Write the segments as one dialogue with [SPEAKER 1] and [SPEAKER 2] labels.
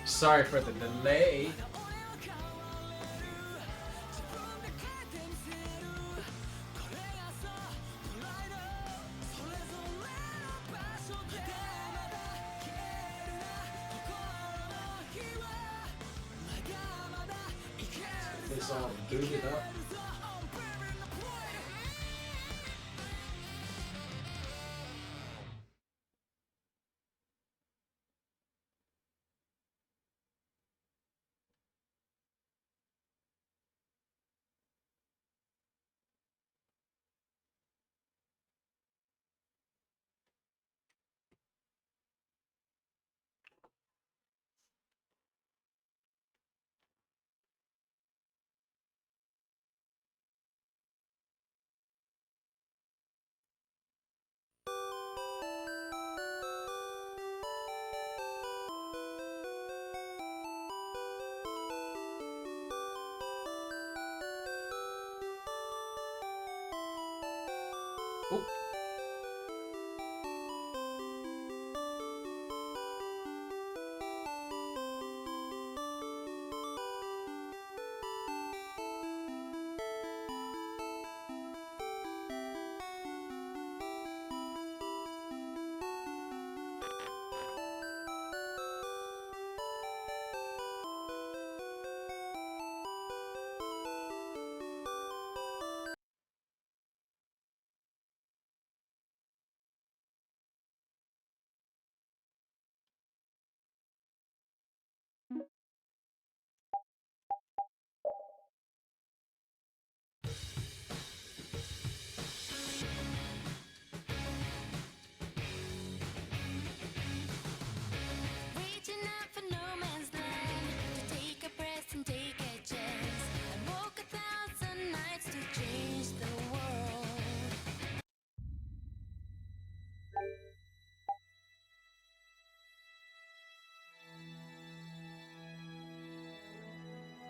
[SPEAKER 1] Sorry for the delay. It's all booted up.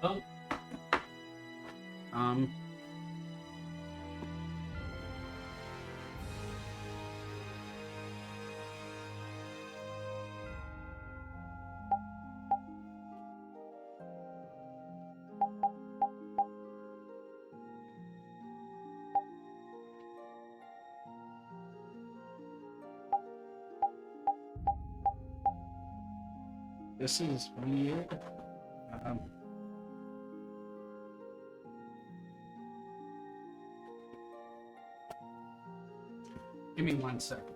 [SPEAKER 1] Oh. Oh. This is weird. Give me 1 second.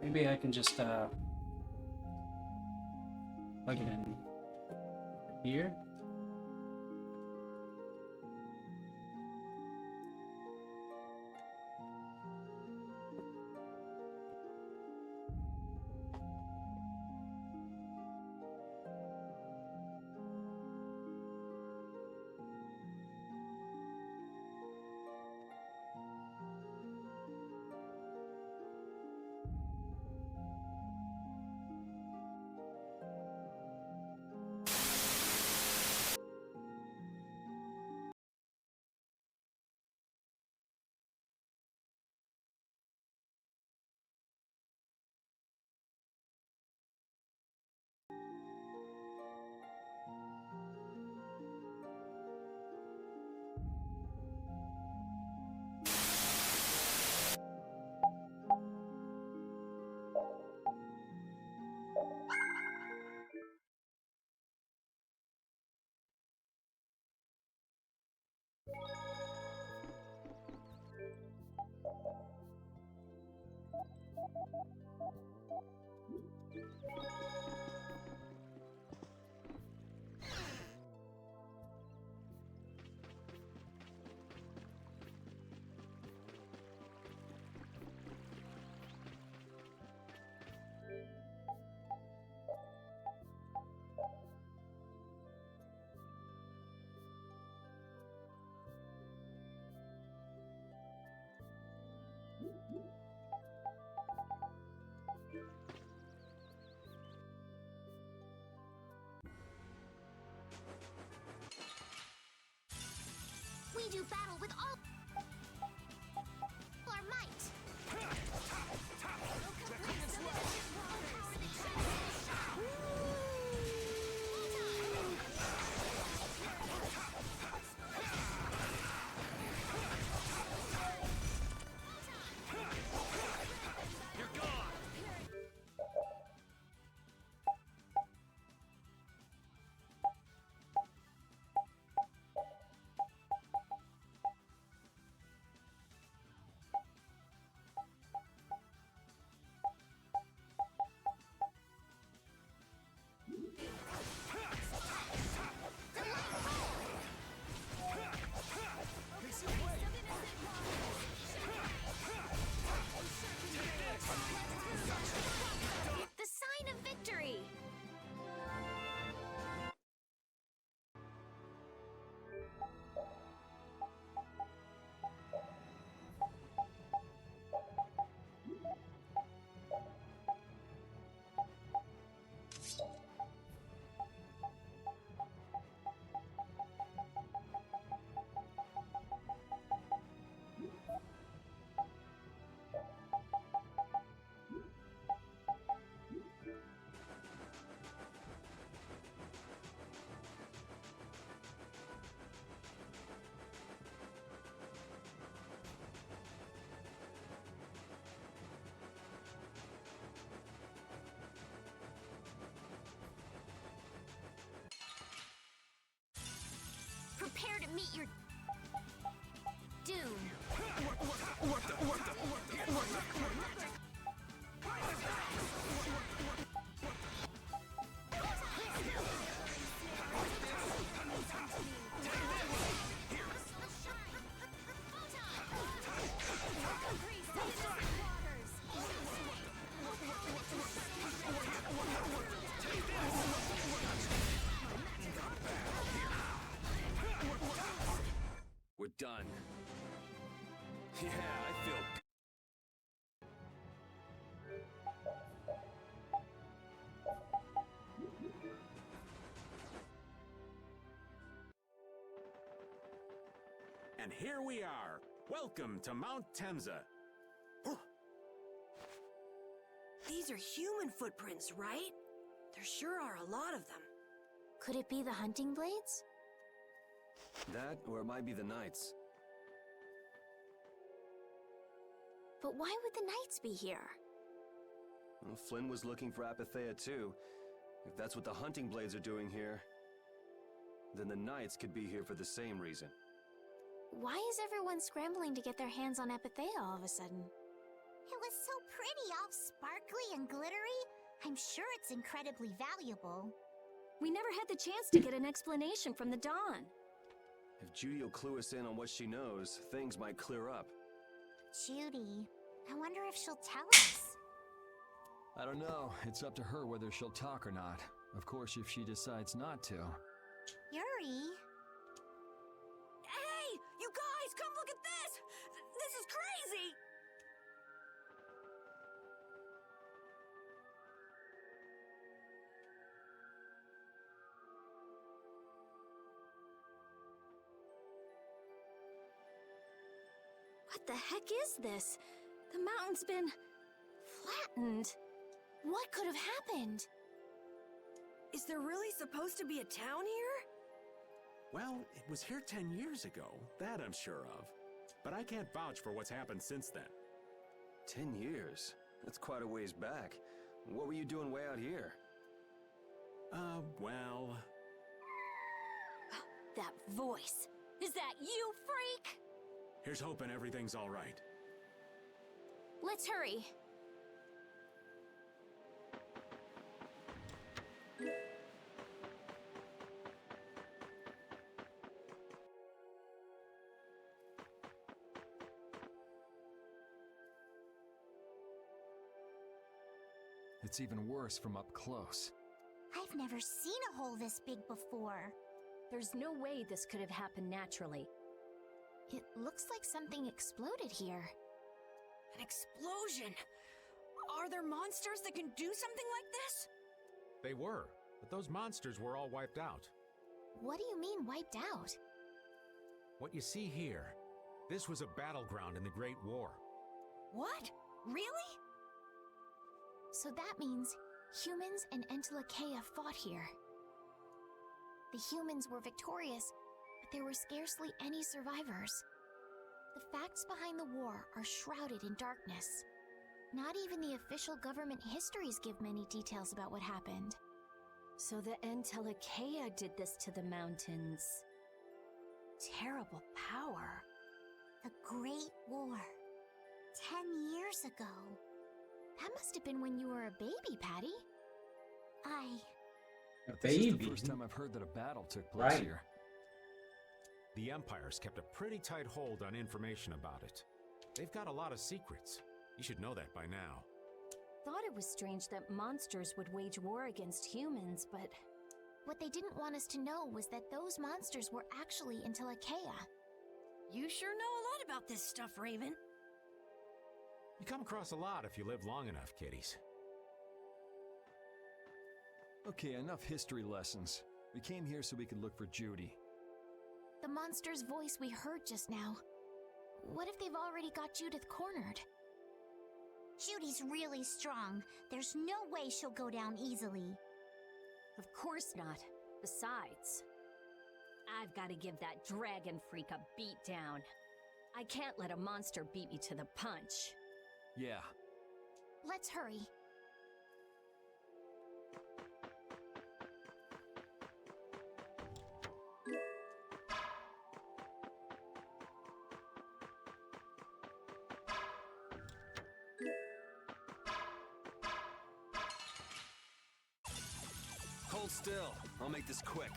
[SPEAKER 1] Maybe I can just plug it in here.
[SPEAKER 2] We do battle with all our might. The sign of victory. Prepare to meet your doom.
[SPEAKER 3] We're done. Yeah, I feel...
[SPEAKER 4] And here we are. Welcome to Mount Temza.
[SPEAKER 5] These are human footprints, right? There sure are a lot of them.
[SPEAKER 2] Could it be the hunting blades?
[SPEAKER 3] That, or it might be the Knights.
[SPEAKER 2] But why would the knights be here?
[SPEAKER 3] Well, Flynn was looking for Apathea too. If that's what the hunting blades are doing here, then the Knights could be here for the same reason.
[SPEAKER 2] Why is everyone scrambling to get their hands on Apathea all of a sudden?
[SPEAKER 6] It was so pretty, all sparkly and glittery. I'm sure it's incredibly valuable.
[SPEAKER 5] We never had the chance to get an explanation from the Dawn.
[SPEAKER 3] If Judy will clue us in on what she knows, things might clear up.
[SPEAKER 6] Judy, I wonder if she'll tell us.
[SPEAKER 7] I don't know. It's up to her whether she'll talk or not. Of course, if she decides not to.
[SPEAKER 6] Yuri?
[SPEAKER 5] Hey! You guys, come look at this! This is crazy! What the heck is this? The mountain's been flattened.
[SPEAKER 2] What could have happened?
[SPEAKER 5] Is there really supposed to be a town here?
[SPEAKER 4] Well, it was here 10 years ago. That I'm sure of. But I can't vouch for what's happened since then.
[SPEAKER 3] 10 years? That's quite a ways back. What were you doing way out here?
[SPEAKER 4] Well...
[SPEAKER 2] That voice. Is that you, freak?
[SPEAKER 4] Here's hoping everything's all right.
[SPEAKER 2] Let's hurry.
[SPEAKER 7] It's even worse from up close.
[SPEAKER 6] I've never seen a hole this big before.
[SPEAKER 5] There's no way this could have happened naturally.
[SPEAKER 2] It looks like something exploded here.
[SPEAKER 5] An explosion! Are there monsters that can do something like this?
[SPEAKER 4] They were, but those monsters were all wiped out.
[SPEAKER 2] What do you mean wiped out?
[SPEAKER 4] What you see here, this was a battleground in the Great War.
[SPEAKER 5] What? Really?
[SPEAKER 2] So that means humans and Entelekea fought here. The humans were victorious, but there were scarcely any survivors. The facts behind the war are shrouded in darkness. Not even the official government histories give many details about what happened.
[SPEAKER 8] So the Entelekea did this to the mountains. Terrible power.
[SPEAKER 6] The Great War. 10 years ago.
[SPEAKER 2] That must have been when you were a baby, Patty.
[SPEAKER 1] A
[SPEAKER 7] This is the
[SPEAKER 1] baby.
[SPEAKER 7] first time I've heard that a battle took place
[SPEAKER 1] Right.
[SPEAKER 7] here.
[SPEAKER 4] The Empire's kept a pretty tight hold on information about it. They've got a lot of secrets. You should know that by now.
[SPEAKER 8] Thought it was strange that monsters would wage war against humans, but
[SPEAKER 2] What they didn't want us to know was that those monsters were actually Entelekea.
[SPEAKER 5] You sure know a lot about this stuff, Raven.
[SPEAKER 4] You come across a lot if you live long enough, kiddies.
[SPEAKER 7] Okay, enough history lessons. We came here so we could look for Judy.
[SPEAKER 2] The monster's voice we heard just now. What if they've already got Judith cornered?
[SPEAKER 6] Judy's really strong. There's no way she'll go down easily.
[SPEAKER 8] of course not. Besides, I've got to give that dragon freak a beat down. I can't let a monster beat me to the punch.
[SPEAKER 7] Yeah,
[SPEAKER 2] Let's hurry.
[SPEAKER 3] Hold still. I'll make this quick.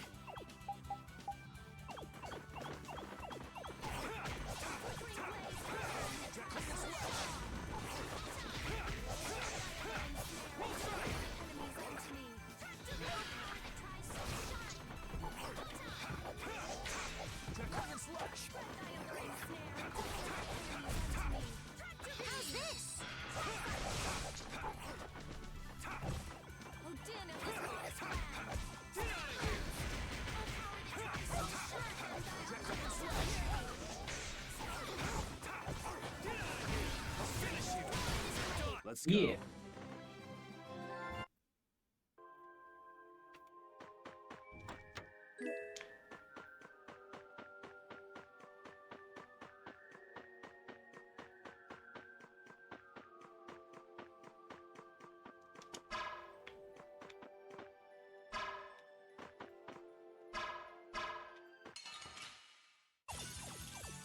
[SPEAKER 2] How's this?
[SPEAKER 3] Let's go.
[SPEAKER 1] Yeah.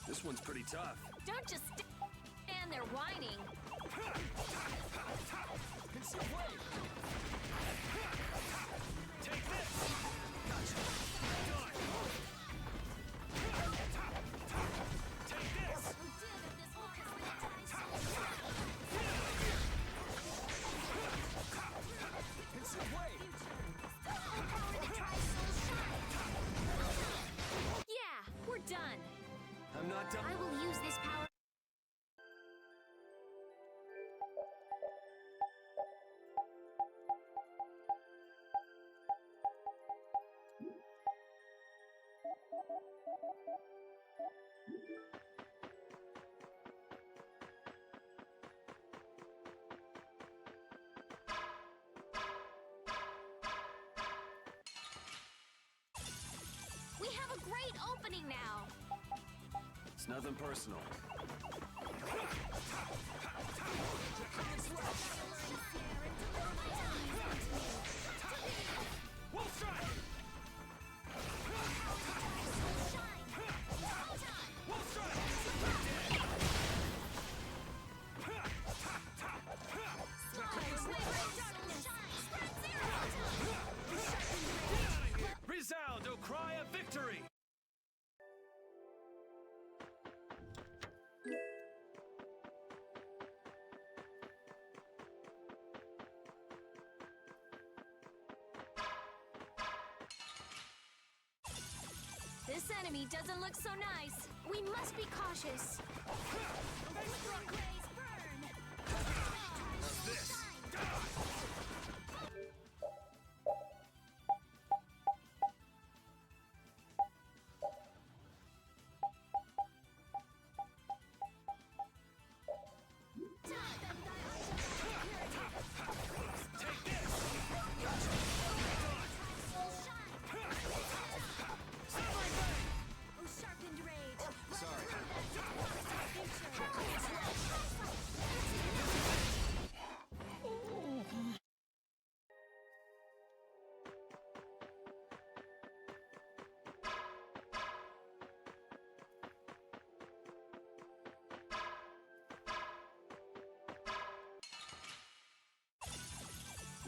[SPEAKER 3] This one's pretty tough.
[SPEAKER 8] Don't just stand there whining. Yeah, we're done.
[SPEAKER 3] I'm not done.
[SPEAKER 2] I will use this power. We have a great opening now.
[SPEAKER 3] It's nothing personal. Resound, O cry of victory!
[SPEAKER 8] This enemy doesn't look so nice.
[SPEAKER 2] We must be cautious.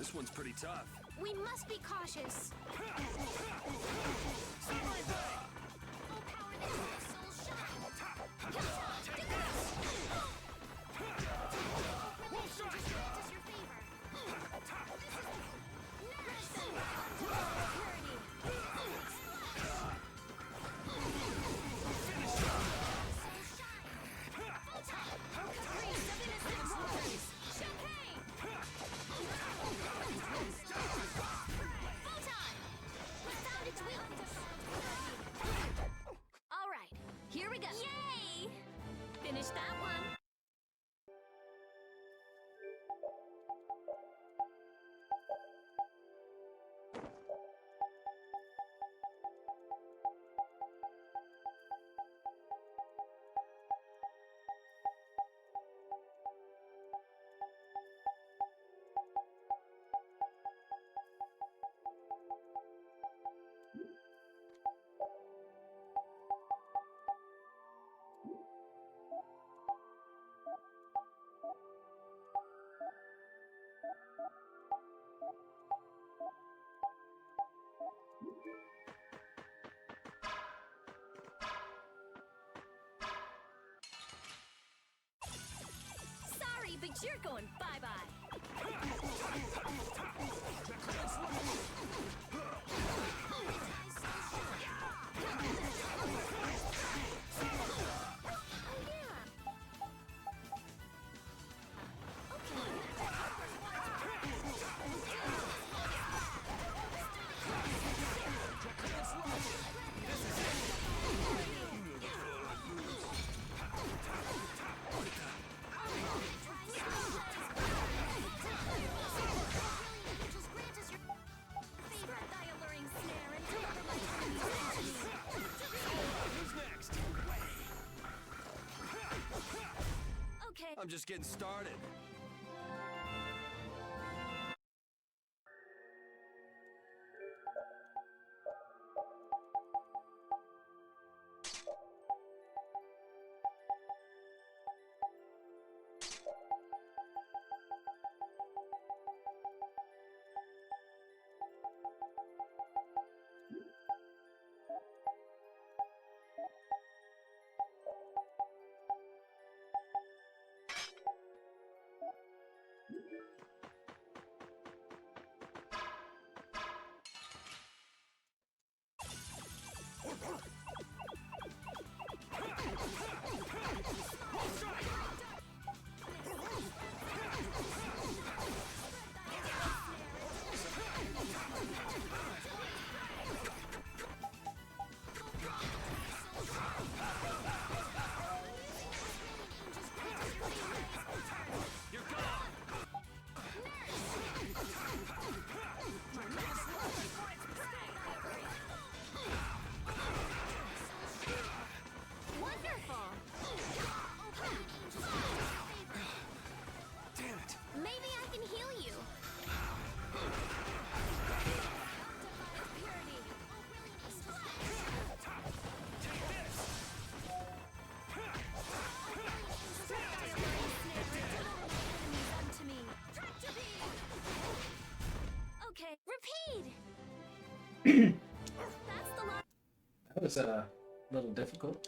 [SPEAKER 3] This one's pretty tough.
[SPEAKER 2] We must be cautious. Full power that makes souls shine. Take this! Brilliant just grant us your favor. Nourish them! Purity! Finish them! Soul shine! Race of innocent waters! Champagne! Photon! We found its weakness!
[SPEAKER 8] All right, here we go.
[SPEAKER 2] Yay!
[SPEAKER 8] Finish that one. Sorry, but you're going bye-bye. Okay.
[SPEAKER 3] I'm just getting started.
[SPEAKER 1] That was a little difficult.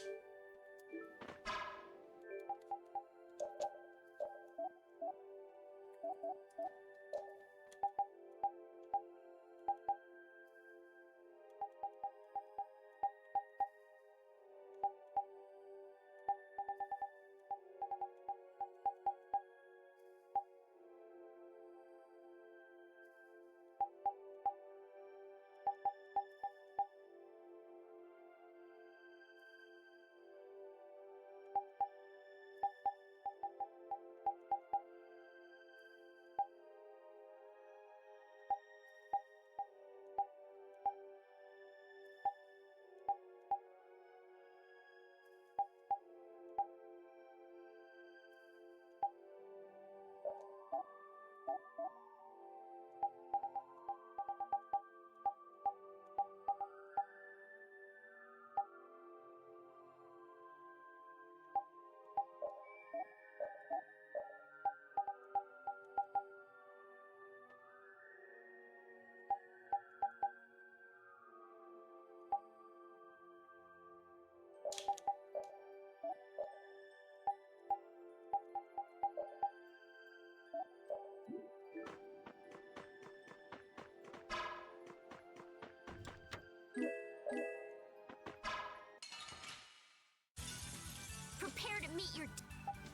[SPEAKER 2] Prepare to meet your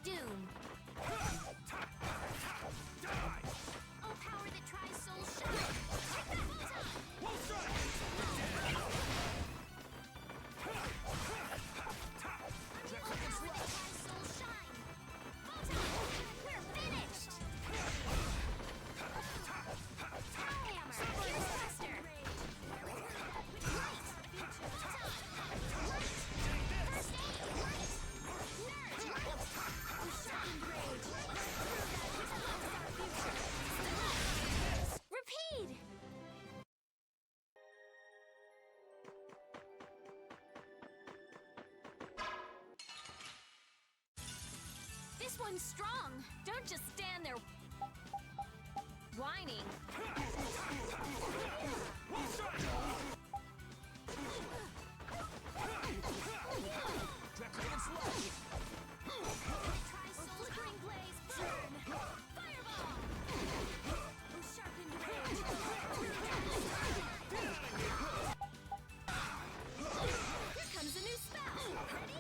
[SPEAKER 2] doom. Oh, power that tries soul shine. Take that, Volta! Oh, power that tries soul shine. Volta! We're finished! Hammer! Fierce Buster! Light! Volta! Light! First aid! Light! Nerd! Light! Shocking rage! Repeat! This one's strong.
[SPEAKER 8] Don't just stand there whining.
[SPEAKER 2] Flickering blaze, burn! Fireball! Sharpened rage!
[SPEAKER 8] Here comes a new spell.
[SPEAKER 2] Ready?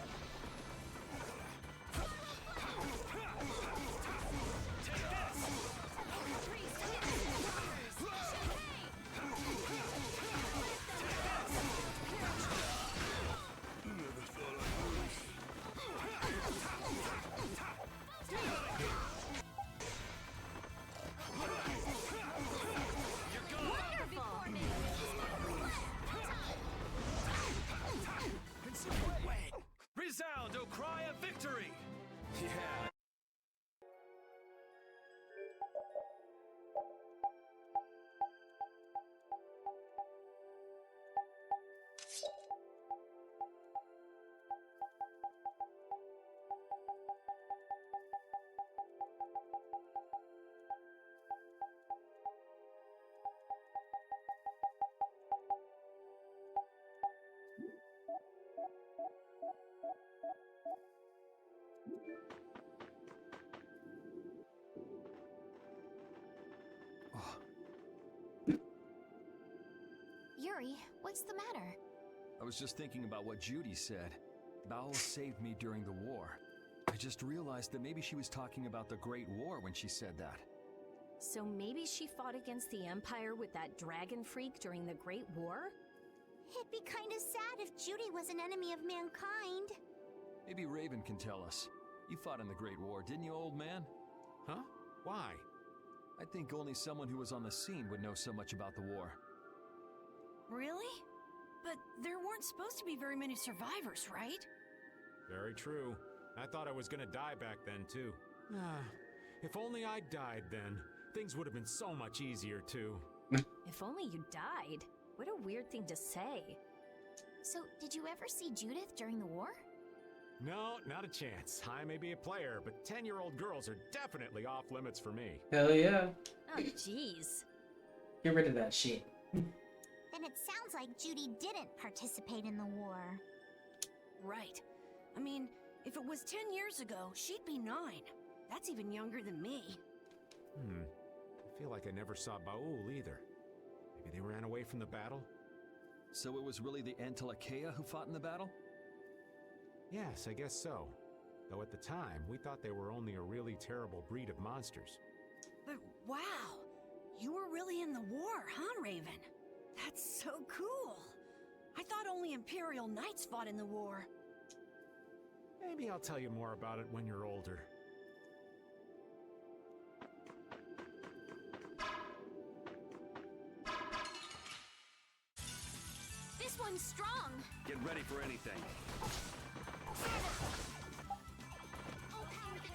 [SPEAKER 3] Resound, O cry of victory! Yeah.
[SPEAKER 2] Yuri, what's the matter?
[SPEAKER 7] I was just thinking about what Judy said. Bao saved me during the war. I just realized that maybe she was talking about the Great War when she said that.
[SPEAKER 8] So maybe she fought against the Empire with that dragon freak during the Great War?
[SPEAKER 6] It'd be kind of sad if Judy was an enemy of mankind.
[SPEAKER 7] Maybe Raven can tell us. You fought in the Great War, didn't you, old man?
[SPEAKER 4] Huh? Why?
[SPEAKER 7] I think only someone who was on the scene would know so much about the war.
[SPEAKER 5] Really? But there weren't supposed to be very many survivors, right?
[SPEAKER 4] Very true. I thought I was gonna die back then, too. If only I died then, things would have been so much easier, too.
[SPEAKER 8] If only you died. What a weird thing to say.
[SPEAKER 2] So, did you ever see Judith during the war?
[SPEAKER 4] No, not a chance. I may be a player, but 10-year-old girls are definitely off limits for me.
[SPEAKER 1] Hell yeah.
[SPEAKER 8] Oh, jeez.
[SPEAKER 1] Get rid of that shit.
[SPEAKER 6] Then it sounds like Judy didn't participate in the war.
[SPEAKER 5] Right. I mean, if it was 10 years ago, she'd be 9. That's even younger than me.
[SPEAKER 4] I feel like I never saw Baul either. Maybe they ran away from the battle?
[SPEAKER 7] So it was really the Antilochea who fought in the battle?
[SPEAKER 4] Yes, I guess so. Though at the time, we thought they were only a really terrible breed of monsters.
[SPEAKER 5] But wow, you were really in the war, huh, Raven? That's so cool. I thought only Imperial Knights fought in the war.
[SPEAKER 4] Maybe I'll tell you more about it when you're older.
[SPEAKER 2] This one's strong.
[SPEAKER 3] Get ready for anything.
[SPEAKER 2] Oh, power that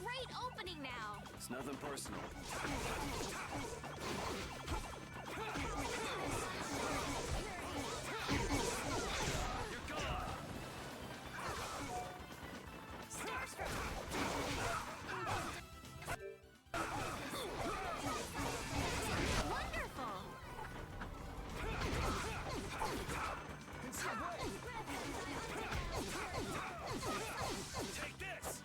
[SPEAKER 8] great opening now!
[SPEAKER 3] It's nothing personal.
[SPEAKER 8] Wonderful!
[SPEAKER 3] Take this!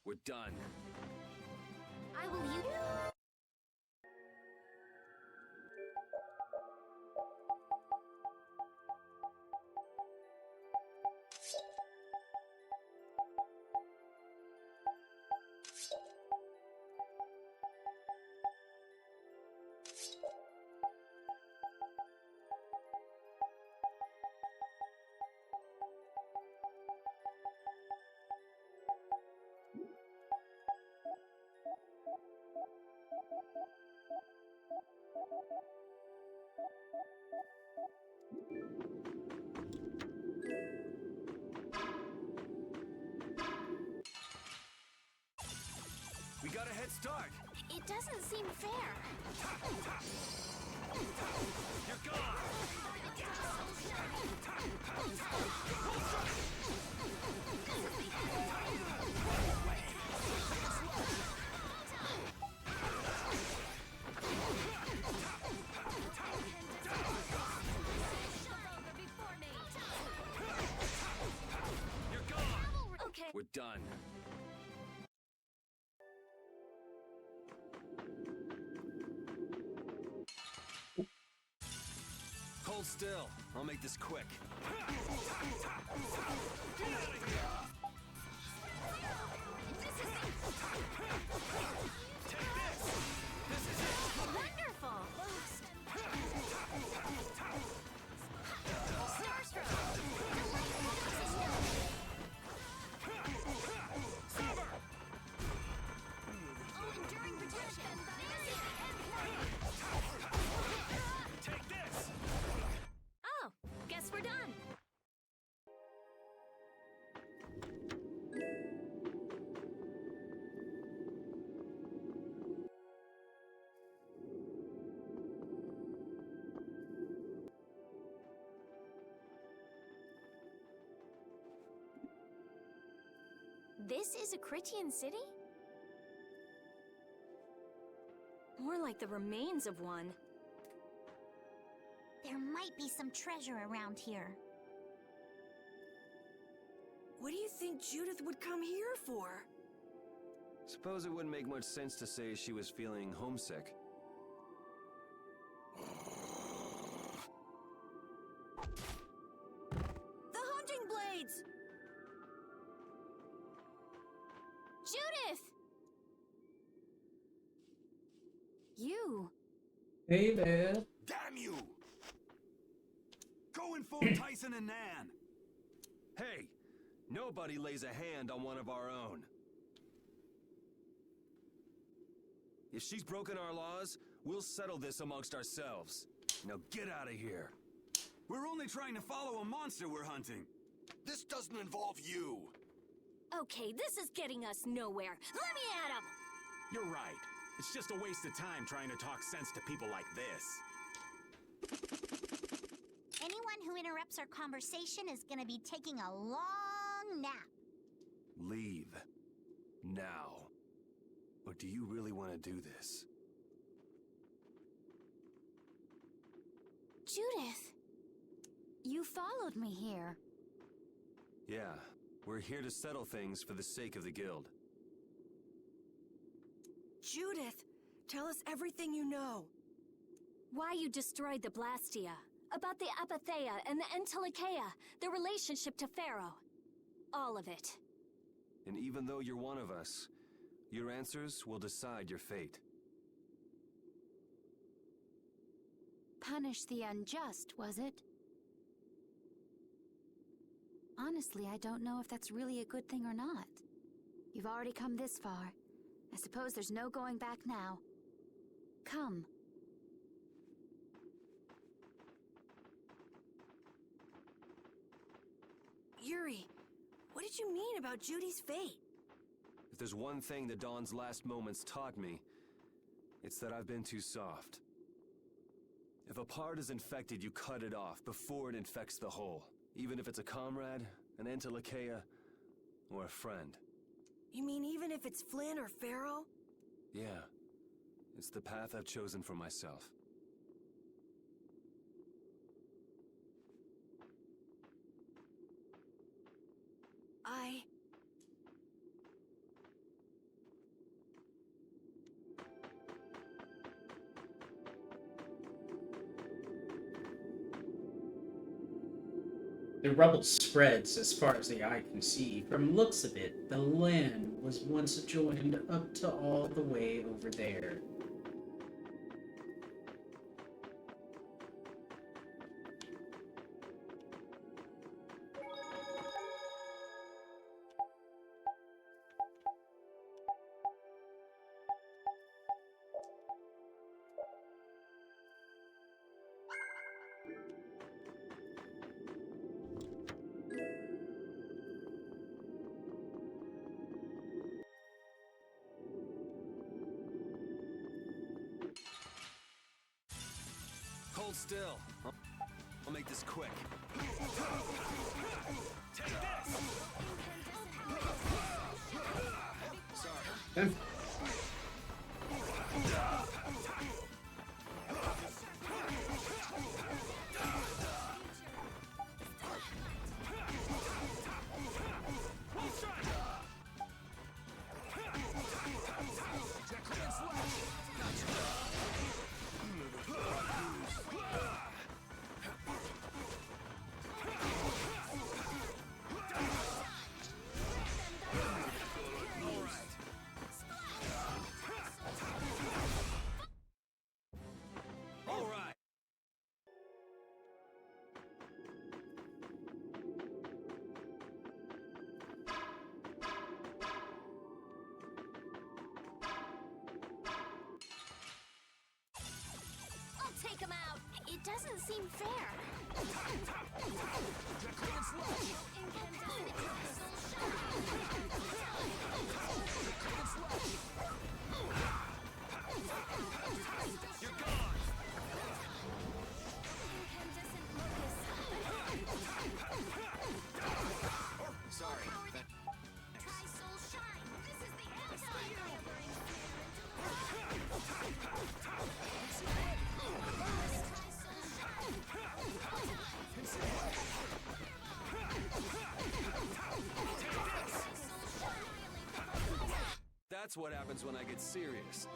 [SPEAKER 3] We're done.
[SPEAKER 2] I will use.
[SPEAKER 3] We got a head start.
[SPEAKER 2] It doesn't seem fair.
[SPEAKER 3] You're gone. You're gone.
[SPEAKER 8] Okay.
[SPEAKER 3] We're done. Hold still. I'll make this quick.
[SPEAKER 8] Wonderful!
[SPEAKER 3] Take this!
[SPEAKER 8] Oh, guess we're done.
[SPEAKER 2] This is a Critian city?
[SPEAKER 8] More like the remains of one.
[SPEAKER 6] There might be some treasure around here.
[SPEAKER 5] What do you think Judith would come here for?
[SPEAKER 3] Suppose it wouldn't make much sense to say she was feeling homesick.
[SPEAKER 5] The hunting blades!
[SPEAKER 2] Judith!
[SPEAKER 8] You.
[SPEAKER 1] Hey there.
[SPEAKER 7] Damn you! Go inform Tyson and Nan.
[SPEAKER 3] Hey, nobody lays a hand on one of our own. If she's broken our laws, we'll settle this amongst ourselves. Now get out of here.
[SPEAKER 7] We're only trying to follow a monster we're hunting. This doesn't involve you.
[SPEAKER 8] Okay, this is getting us nowhere. Let me at him!
[SPEAKER 4] You're right. It's just a waste of time trying to talk sense to people like this.
[SPEAKER 6] Anyone who interrupts our conversation is gonna be taking a long nap.
[SPEAKER 3] Leave. Now. Or do you really want to do this?
[SPEAKER 2] Judith! You followed me here.
[SPEAKER 3] Yeah, we're here to settle things for the sake of the guild.
[SPEAKER 5] Judith, tell us everything you know.
[SPEAKER 8] Why you destroyed the Blastia, about the Apatheia and the Entelikeia, their relationship to Pharaoh. All of it.
[SPEAKER 3] And even though you're one of us, your answers will decide your fate.
[SPEAKER 2] Punish the unjust, was it? Honestly, I don't know if that's really a good thing or not. You've already come this far. I suppose there's no going back now. Come.
[SPEAKER 5] Yuri, what did you mean about Judy's fate?
[SPEAKER 3] If there's one thing the Dawn's last moments taught me, it's that I've been too soft. If a part is infected, you cut it off before it infects the whole. Even if it's a comrade, an Entelekea, or a friend.
[SPEAKER 5] You mean even if it's Flynn or Pharaoh?
[SPEAKER 3] Yeah. It's the path I've chosen for myself.
[SPEAKER 1] The rubble spreads as far as the eye can see. From looks of it, the land was once joined up to all the way over there.
[SPEAKER 3] Hold still. I'll make this quick. Take this! Sorry.
[SPEAKER 2] Take him out! It doesn't seem fair.
[SPEAKER 3] You're gone! Sorry.
[SPEAKER 2] Try Soul Shine! This is the anti-hero!
[SPEAKER 3] That's what happens when I get serious.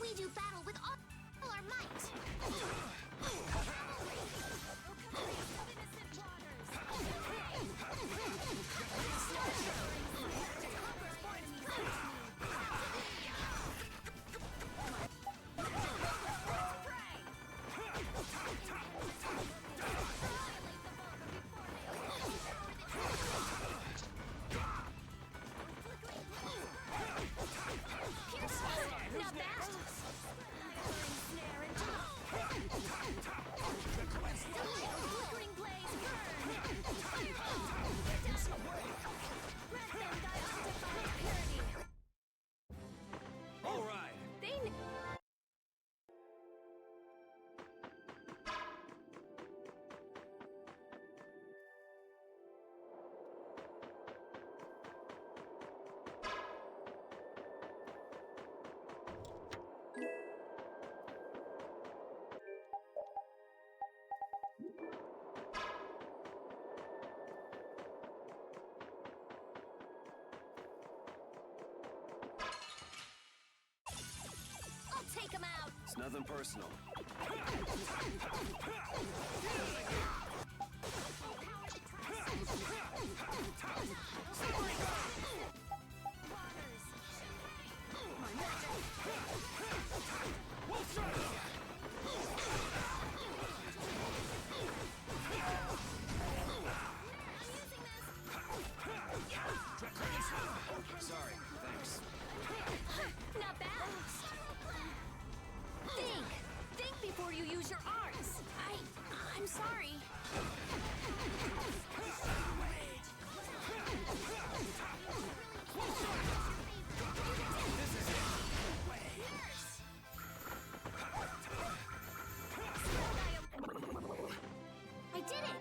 [SPEAKER 2] We do battle with all our might!
[SPEAKER 8] Now that
[SPEAKER 3] All right. It's nothing personal. Sorry, thanks.
[SPEAKER 8] Not bad. Think before you use your arms.
[SPEAKER 2] I'm sorry.
[SPEAKER 6] I did it!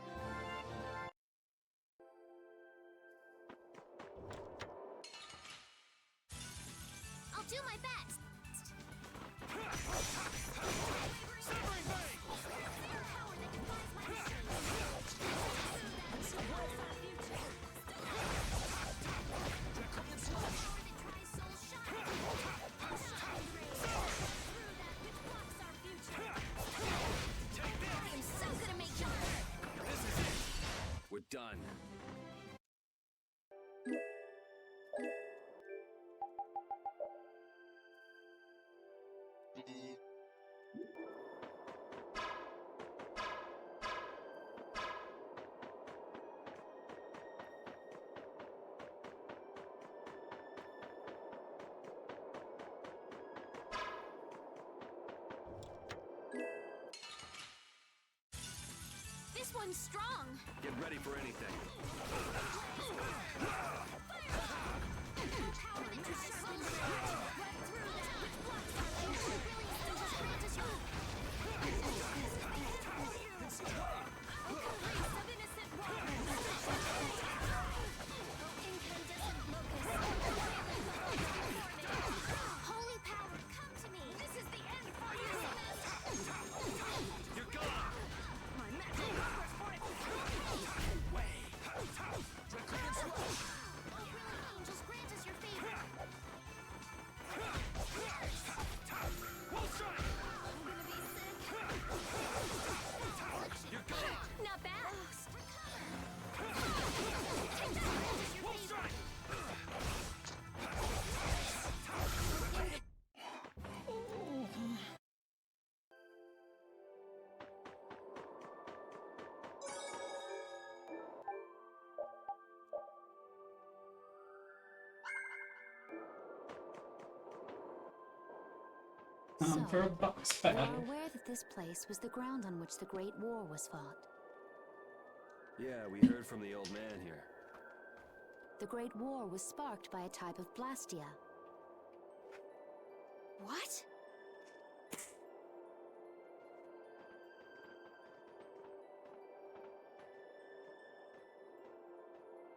[SPEAKER 6] I'll do my best.
[SPEAKER 3] We're done.
[SPEAKER 2] This one's strong.
[SPEAKER 3] Get ready for anything.
[SPEAKER 6] Holy power, come to me! This is the end for you!
[SPEAKER 3] You're gone!
[SPEAKER 8] My magic powers for it.
[SPEAKER 6] Oh, really, angels, grant us your favor!
[SPEAKER 3] You're gone!
[SPEAKER 8] Not bad.
[SPEAKER 1] For a box
[SPEAKER 2] you
[SPEAKER 1] bag.
[SPEAKER 2] are aware that this place was the ground on which the Great War was fought.
[SPEAKER 3] Yeah, we heard from the old man here.
[SPEAKER 2] The Great War was sparked by a type of Blastia.
[SPEAKER 5] What?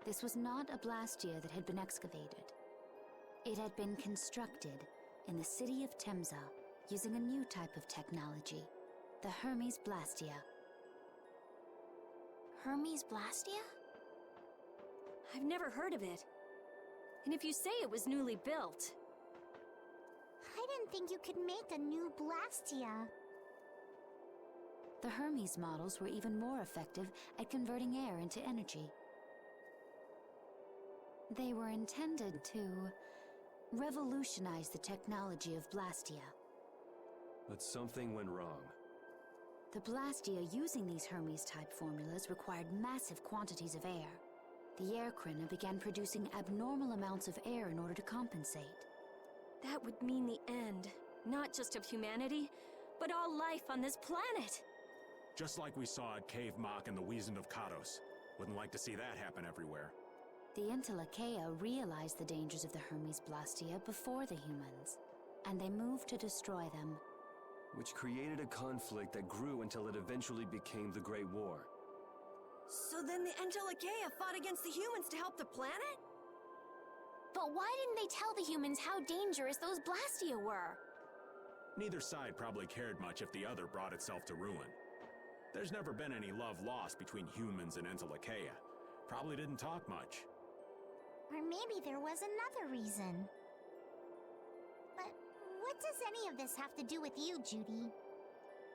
[SPEAKER 2] This was not a Blastia that had been excavated. It had been constructed in the city of Temza using a new type of technology, the Hermes Blastia.
[SPEAKER 6] Hermes Blastia?
[SPEAKER 8] I've never heard of it. And if you say it was newly built,
[SPEAKER 6] I didn't think you could make a new Blastia.
[SPEAKER 2] The Hermes models were even more effective at converting air into energy. They were intended to revolutionize the technology of Blastia.
[SPEAKER 3] But something went wrong.
[SPEAKER 2] The Blastia using these Hermes-type formulas required massive quantities of air. The air Krina began producing abnormal amounts of air in order to compensate.
[SPEAKER 8] that would mean the end, not just of humanity, but all life on this planet.
[SPEAKER 4] Just like we saw at Cave Mach and the Wiesen of Kados. Wouldn't like to see that happen everywhere.
[SPEAKER 2] The Intellicheia realized the dangers of the Hermes Blastia before the humans, and they moved to destroy them.
[SPEAKER 3] Which created a conflict that grew until it eventually became the Great War.
[SPEAKER 5] So then the Intellicheia fought against the humans to help the planet?
[SPEAKER 2] But why didn't they tell the humans how dangerous those Blastia were?
[SPEAKER 4] Neither side probably cared much if the other brought itself to ruin. There's never been any love lost between humans and Intellicheia. Probably didn't talk much.
[SPEAKER 6] Or maybe there was another reason. But what does any of this have to do with you, Judy?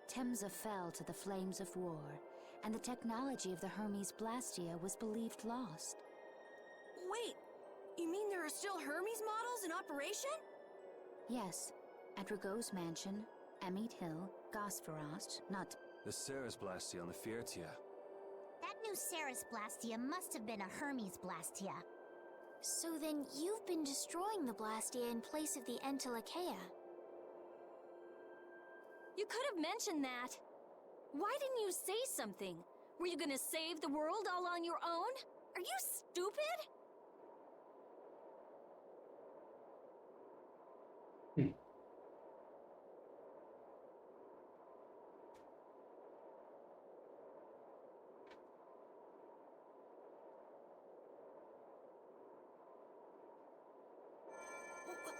[SPEAKER 9] Temza fell to the flames of war, and the technology of the Hermes Blastia was believed lost.
[SPEAKER 5] Wait, you mean there are still Hermes models in operation?
[SPEAKER 9] Yes, at Rago's mansion, Amit Hill, Gosferost, not...
[SPEAKER 3] The Ceres Blastia on the Fiertia.
[SPEAKER 6] That new Ceres Blastia must have been a Hermes Blastia.
[SPEAKER 2] So then you've been destroying the Blastia in place of the Entelekea.
[SPEAKER 8] You could have mentioned that. Why didn't you say something? Were you gonna save the world all on your own? Are you stupid?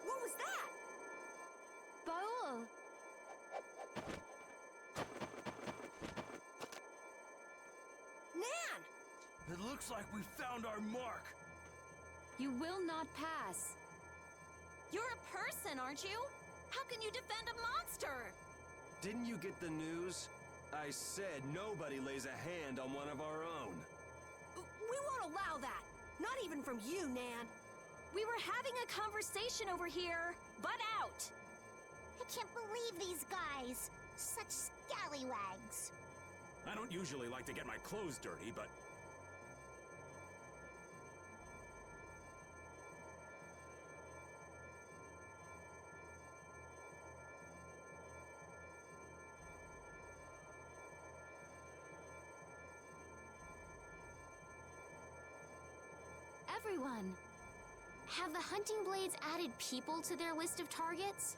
[SPEAKER 5] What was that?
[SPEAKER 2] Baul!
[SPEAKER 5] Nan!
[SPEAKER 10] It looks like we found our mark.
[SPEAKER 8] You will not pass.
[SPEAKER 5] You're a person, aren't you? How can you defend a monster?
[SPEAKER 3] Didn't you get the news? I said nobody lays a hand on one of our own.
[SPEAKER 5] We won't allow that. Not even from you, Nan.
[SPEAKER 8] We were having a conversation over here. Butt out!
[SPEAKER 6] I can't believe these guys. Such scallywags.
[SPEAKER 4] I don't usually like to get my clothes dirty, but
[SPEAKER 2] Everyone! Have the Hunting Blades added people to their list of targets?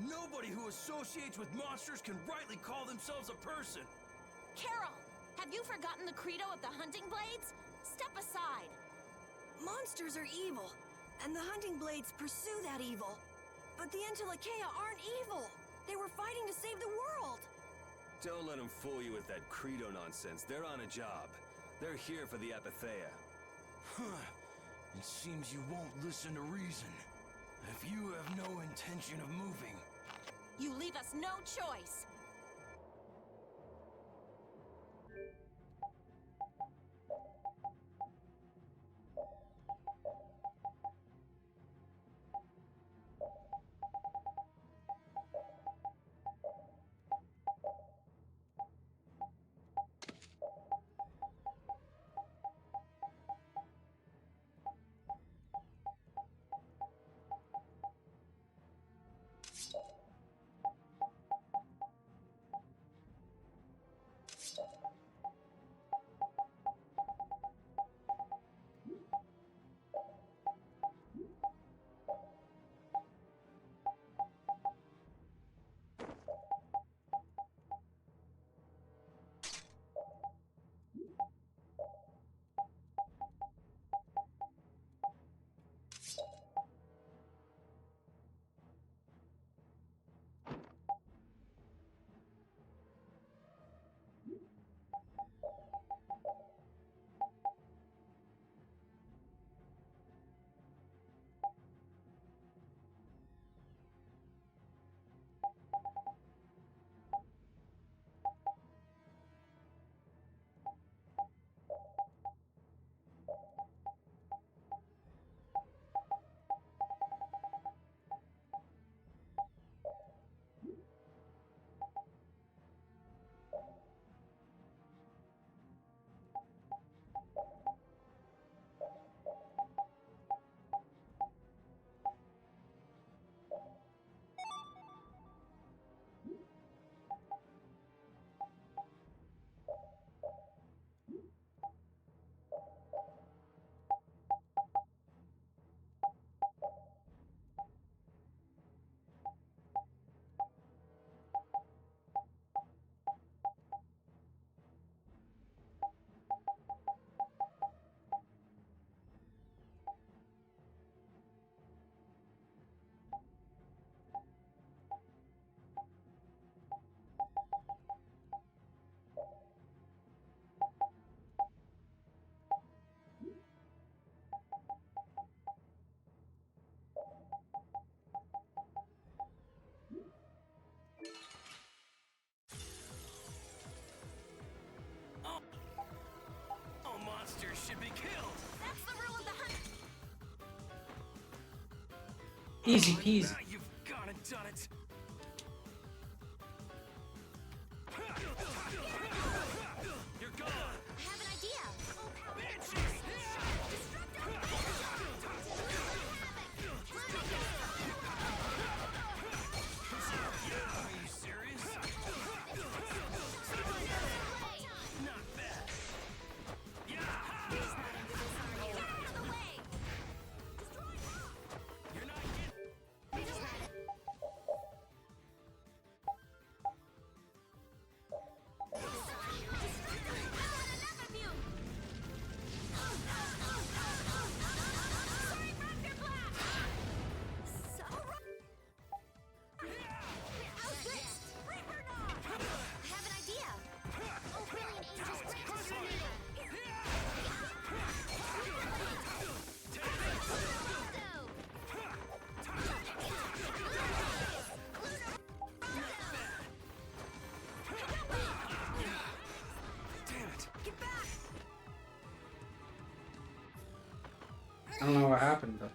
[SPEAKER 10] Nobody who associates with monsters can rightly call themselves a person.
[SPEAKER 5] Carol, have you forgotten the credo of the Hunting Blades? Step aside. Monsters are evil, and the Hunting Blades pursue that evil. But the Entelekea aren't evil. They were fighting to save the world.
[SPEAKER 3] Don't let them fool you with that credo nonsense. They're on a job. They're here for the Apatheia.
[SPEAKER 10] It seems you won't listen to reason. If you have no intention of moving...
[SPEAKER 5] You leave us no choice.
[SPEAKER 1] Easy peasy.
[SPEAKER 3] You've gone and done it. You're gone.
[SPEAKER 2] I have an idea.
[SPEAKER 3] Are you serious? Not bad. You're not getting.
[SPEAKER 1] I don't know what happened though.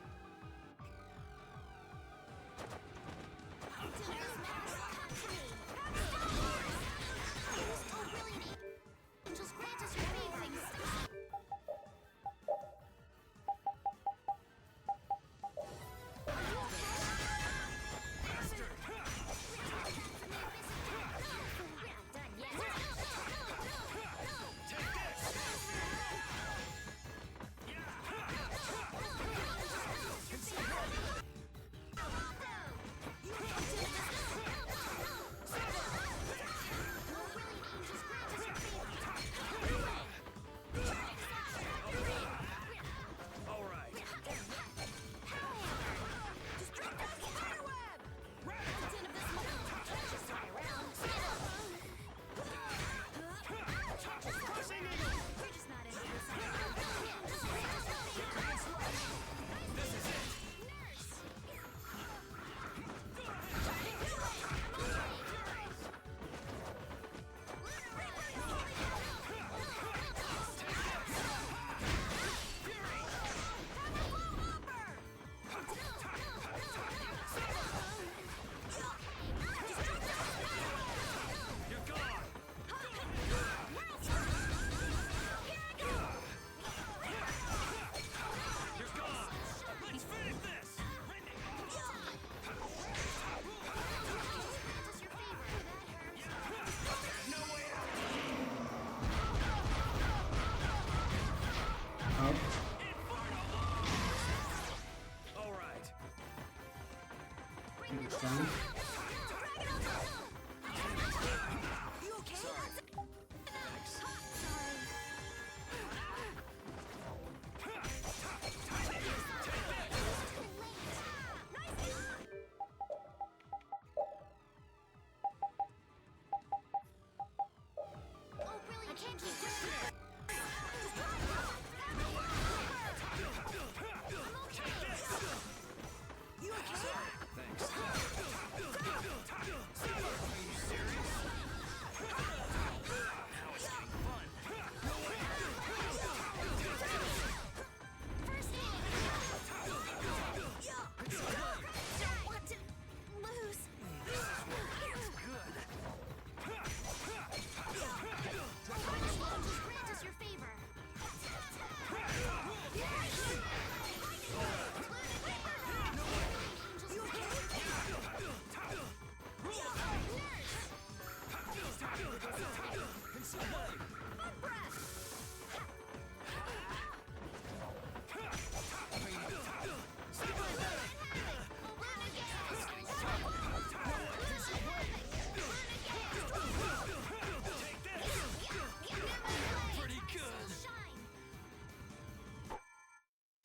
[SPEAKER 1] It's done.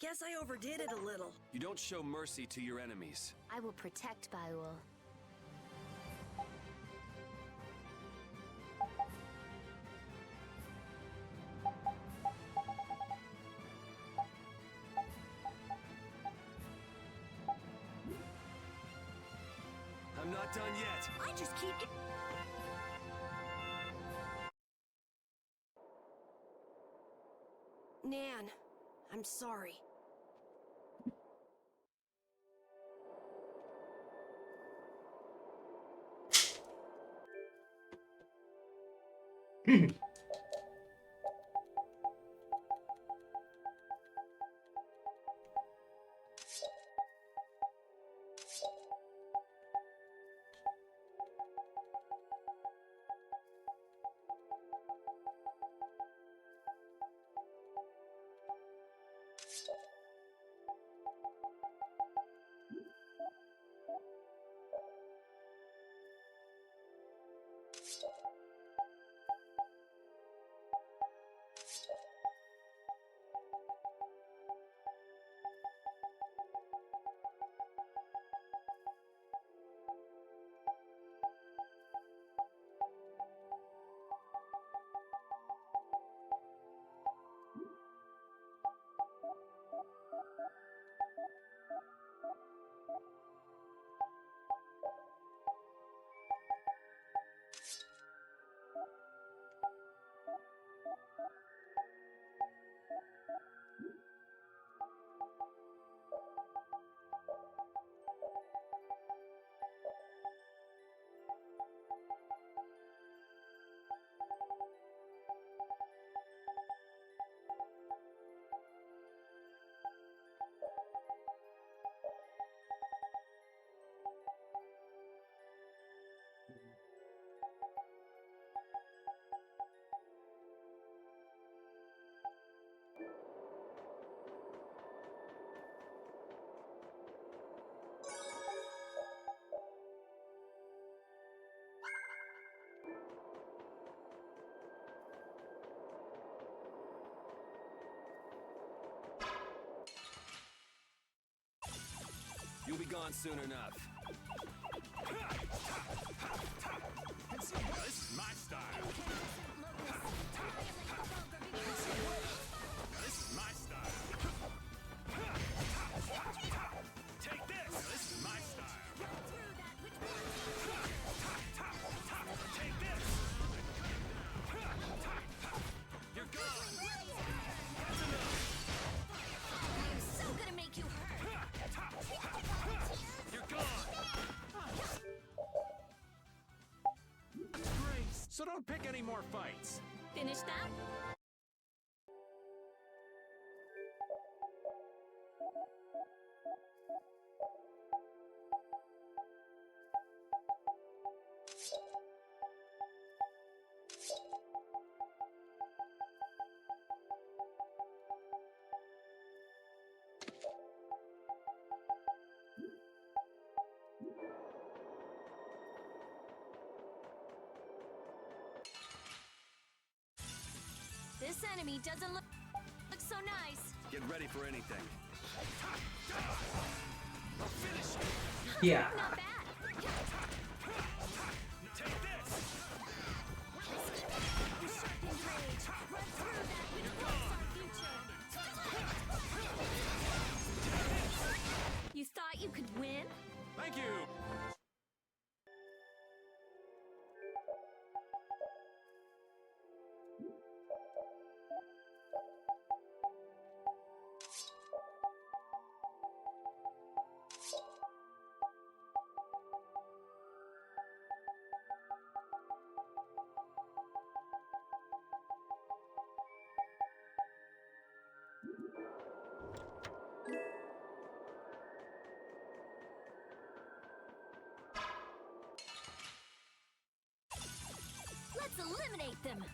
[SPEAKER 5] Guess I overdid it a little.
[SPEAKER 3] You don't show mercy to your enemies.
[SPEAKER 9] I will protect Baul.
[SPEAKER 3] I'm not done yet.
[SPEAKER 5] I just keep Nan, I'm sorry.
[SPEAKER 3] You'll be gone soon enough.
[SPEAKER 4] This is my style. This is my style. Take this. This is my style. Take this. You're gone. That's enough.
[SPEAKER 5] I'm so gonna make you hurt.
[SPEAKER 4] You're gone. Great. So don't pick any more fights.
[SPEAKER 8] Finish that?
[SPEAKER 5] This enemy doesn't look so nice.
[SPEAKER 3] Get ready for anything.
[SPEAKER 1] Yeah.
[SPEAKER 5] Not bad.
[SPEAKER 4] Take this.
[SPEAKER 5] Sharpened rage. Run through that which blocks our future.
[SPEAKER 8] You thought you could win?
[SPEAKER 4] Thank you.
[SPEAKER 5] Let's eliminate them.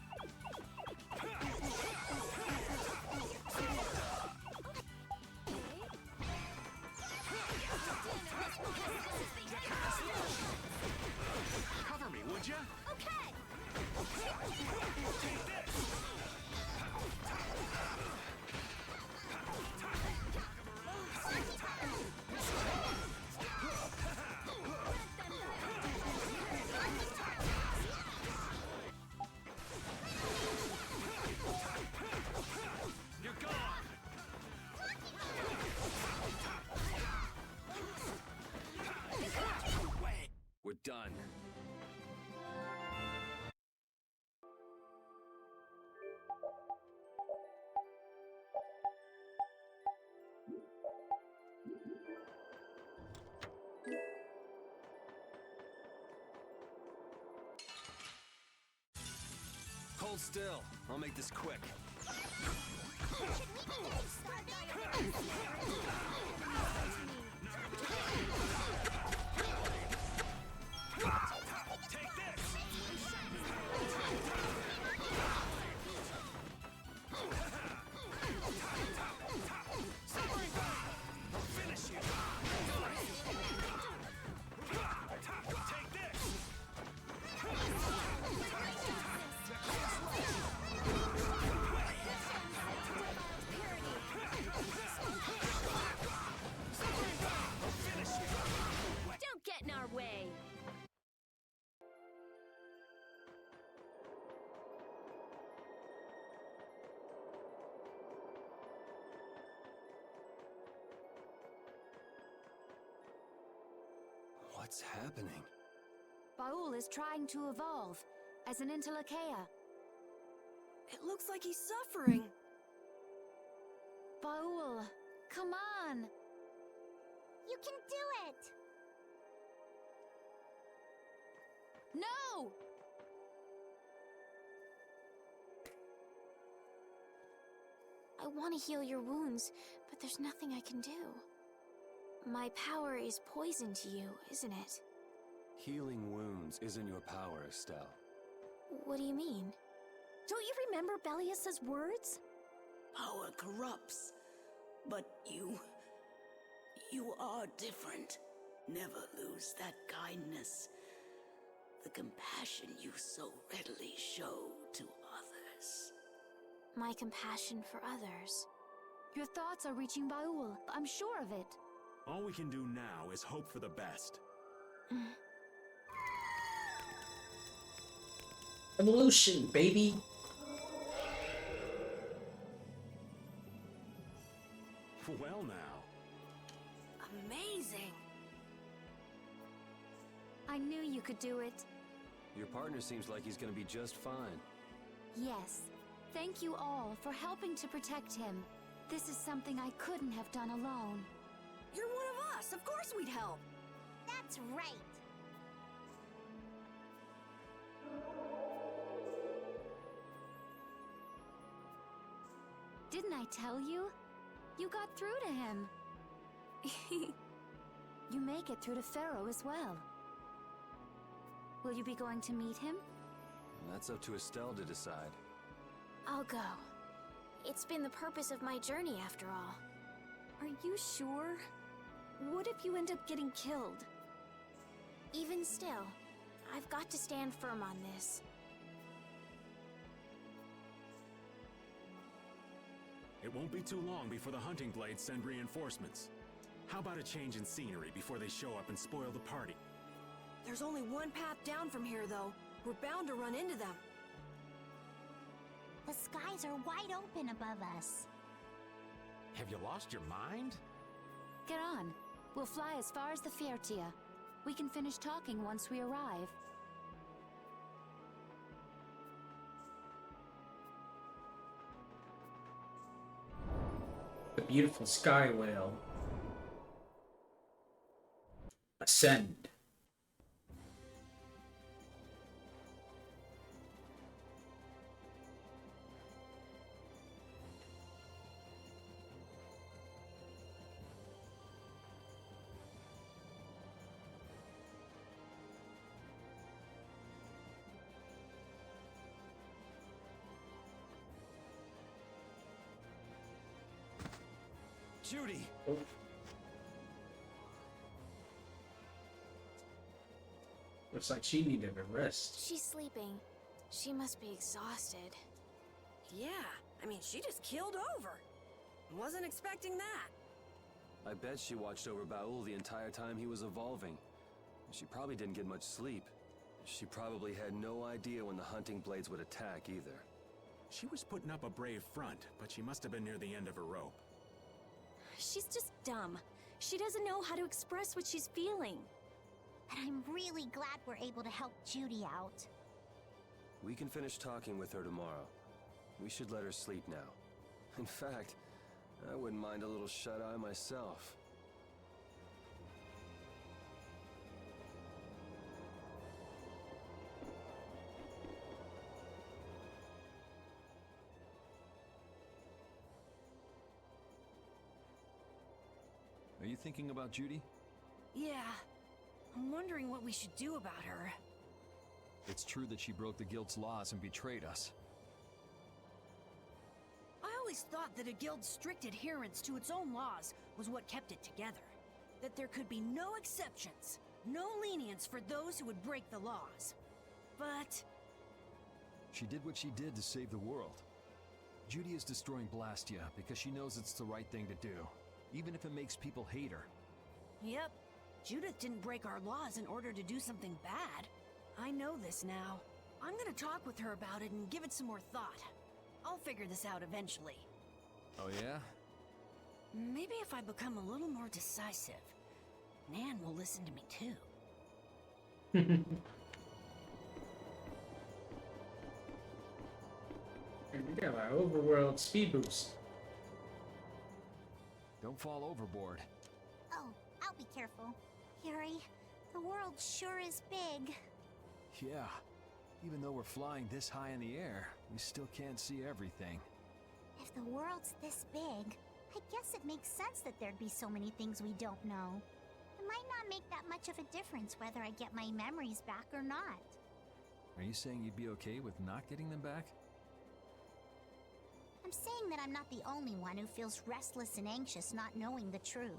[SPEAKER 4] Cover me, would ya?
[SPEAKER 5] Okay.
[SPEAKER 4] Take this. You're gone.
[SPEAKER 3] We're done. Hold still. I'll make this quick.
[SPEAKER 4] Take this! Finish you! Take this!
[SPEAKER 8] Don't get in our way!
[SPEAKER 3] What's happening?
[SPEAKER 9] Baul is trying to evolve as an Interlakeia.
[SPEAKER 5] It looks like he's suffering.
[SPEAKER 9] Baul, come on!
[SPEAKER 6] You can do it!
[SPEAKER 9] No!
[SPEAKER 2] I want to heal your wounds, but there's nothing I can do. My power is poison to you, isn't it?
[SPEAKER 3] Healing wounds isn't your power, Estelle.
[SPEAKER 2] What do you mean?
[SPEAKER 8] Don't you remember Bellius's words?
[SPEAKER 11] Power corrupts, but you are different. Never lose that kindness, the compassion you so readily show to others.
[SPEAKER 2] My compassion for others.
[SPEAKER 9] Your thoughts are reaching Baul. I'm sure of it.
[SPEAKER 4] All we can do now is hope for the best.
[SPEAKER 1] Evolution, baby.
[SPEAKER 4] Well now.
[SPEAKER 5] Amazing.
[SPEAKER 9] I knew you could do it.
[SPEAKER 3] Your partner seems like he's gonna be just fine.
[SPEAKER 9] Yes. Thank you all for helping to protect him. This is something I couldn't have done alone.
[SPEAKER 5] You're one of us. Of course we'd help.
[SPEAKER 6] That's right.
[SPEAKER 9] Didn't I tell you? You got through to him. You make it through to Pharaoh as well. Will you be going to meet him?
[SPEAKER 3] That's up to Estelle to decide.
[SPEAKER 2] I'll go. It's been the purpose of my journey after all.
[SPEAKER 8] Are you sure? What if you end up getting killed?
[SPEAKER 2] Even still, I've got to stand firm on this.
[SPEAKER 4] It won't be too long before the hunting blades send reinforcements. How about a change in scenery before they show up and spoil the party?
[SPEAKER 5] There's only one path down from here, though. We're bound to run into them.
[SPEAKER 6] The skies are wide open above us.
[SPEAKER 12] Have you lost your mind?
[SPEAKER 9] Get on. We'll fly as far as the Fiertia. We can finish talking once we arrive.
[SPEAKER 1] The beautiful sky whale. Ascend.
[SPEAKER 3] Judy!
[SPEAKER 1] Oh. Looks like she needed a rest.
[SPEAKER 2] She's sleeping. She must be exhausted.
[SPEAKER 5] Yeah, I mean, she just keeled over. Wasn't expecting that.
[SPEAKER 3] I bet she watched over Baul the entire time he was evolving. She probably didn't get much sleep. She probably had no idea when the hunting blades would attack either.
[SPEAKER 4] She was putting up a brave front, but she must have been near the end of her rope.
[SPEAKER 8] She's just dumb. She doesn't know how to express what she's feeling.
[SPEAKER 6] And I'm really glad we're able to help Judy out.
[SPEAKER 3] We can finish talking with her tomorrow. We should let her sleep now. In fact, I wouldn't mind a little shut-eye myself.
[SPEAKER 7] thinking about Judy?
[SPEAKER 5] Yeah. I'm wondering what we should do about her.
[SPEAKER 7] It's true that she broke the guild's laws and betrayed us.
[SPEAKER 5] I always thought that a guild's strict adherence to its own laws was what kept it together. That there could be no exceptions, no lenience for those who would break the laws. But
[SPEAKER 7] She did what she did to save the world. Judy is destroying Blastia because she knows it's the right thing to do, even if it makes people hate her.
[SPEAKER 5] yep, Judith didn't break our laws in order to do something bad. I know this now. I'm gonna talk with her about it and give it some more thought. I'll figure this out eventually.
[SPEAKER 7] Oh yeah?
[SPEAKER 5] Maybe if I become a little more decisive, Nan will listen to me too.
[SPEAKER 1] And we got our overworld speed boost.
[SPEAKER 7] Don't fall overboard.
[SPEAKER 6] Oh, I'll be careful. Yuri, the world sure is big.
[SPEAKER 7] Yeah. Even though we're flying this high in the air, we still can't see everything.
[SPEAKER 6] If the world's this big, I guess it makes sense that there'd be so many things we don't know. It might not make that much of a difference whether I get my memories back or not.
[SPEAKER 7] Are you saying you'd be okay with not getting them back?
[SPEAKER 6] I'm saying that I'm not the only one who feels restless and anxious not knowing the truth.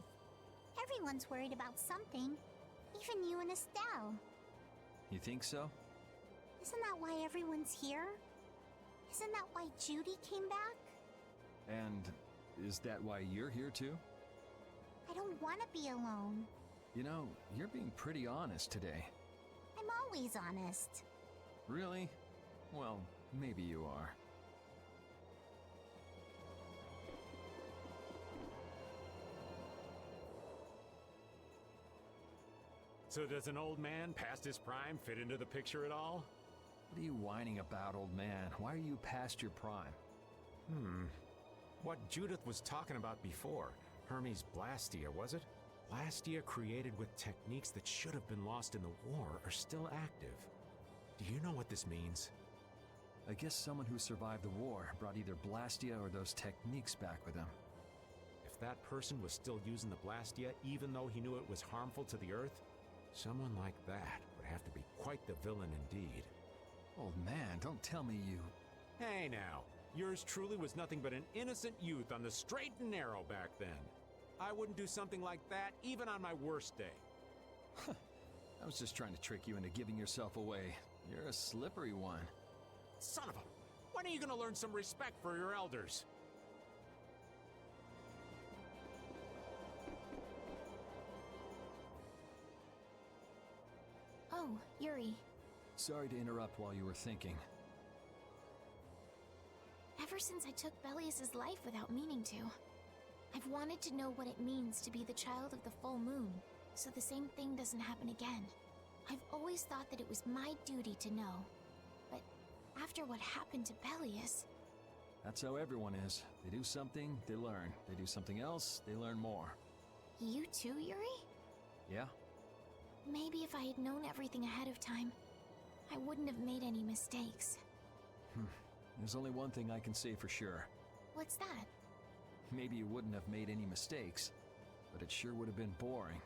[SPEAKER 6] Everyone's worried about something, even you and Estelle.
[SPEAKER 7] You think so?
[SPEAKER 6] Isn't that why everyone's here? Isn't that why Judy came back?
[SPEAKER 7] And is that why you're here too?
[SPEAKER 6] I don't want to be alone.
[SPEAKER 7] You know, you're being pretty honest today.
[SPEAKER 6] I'm always honest.
[SPEAKER 7] Really? Well, maybe you are.
[SPEAKER 4] So does an old man past his prime fit into the picture at all?
[SPEAKER 7] What are you whining about, old man? Why are you past your prime?
[SPEAKER 12] What Judith was talking about before. Hermes Blastia, was it?
[SPEAKER 4] Blastia created with techniques that should have been lost in the war are still active. Do you know what this means?
[SPEAKER 7] I guess someone who survived the war brought either Blastia or those techniques back with him.
[SPEAKER 4] If that person was still using the Blastia even though he knew it was harmful to the Earth, someone like that would have to be quite the villain indeed.
[SPEAKER 7] Old man, don't tell me you...
[SPEAKER 4] Hey now, yours truly was nothing but an innocent youth on the straight and narrow back then. I wouldn't do something like that even on my worst day.
[SPEAKER 7] I was just trying to trick you into giving yourself away. You're a slippery one.
[SPEAKER 4] Son of a... When are you gonna learn some respect for your elders?
[SPEAKER 2] Oh, Yuri.
[SPEAKER 7] Sorry to interrupt while you were thinking.
[SPEAKER 2] Ever since I took Belius's life without meaning to, I've wanted to know what it means to be the child of the full moon, so the same thing doesn't happen again. I've always thought that it was my duty to know, but after what happened to Belius...
[SPEAKER 7] That's how everyone is. They do something, they learn. They do something else, they learn more.
[SPEAKER 2] You too, Yuri?
[SPEAKER 7] Yeah?
[SPEAKER 2] Maybe if I had known everything ahead of time, I wouldn't have made any mistakes.
[SPEAKER 7] There's only one thing I can say for sure.
[SPEAKER 2] What's that?
[SPEAKER 7] Maybe you wouldn't have made any mistakes, but it sure would have been boring.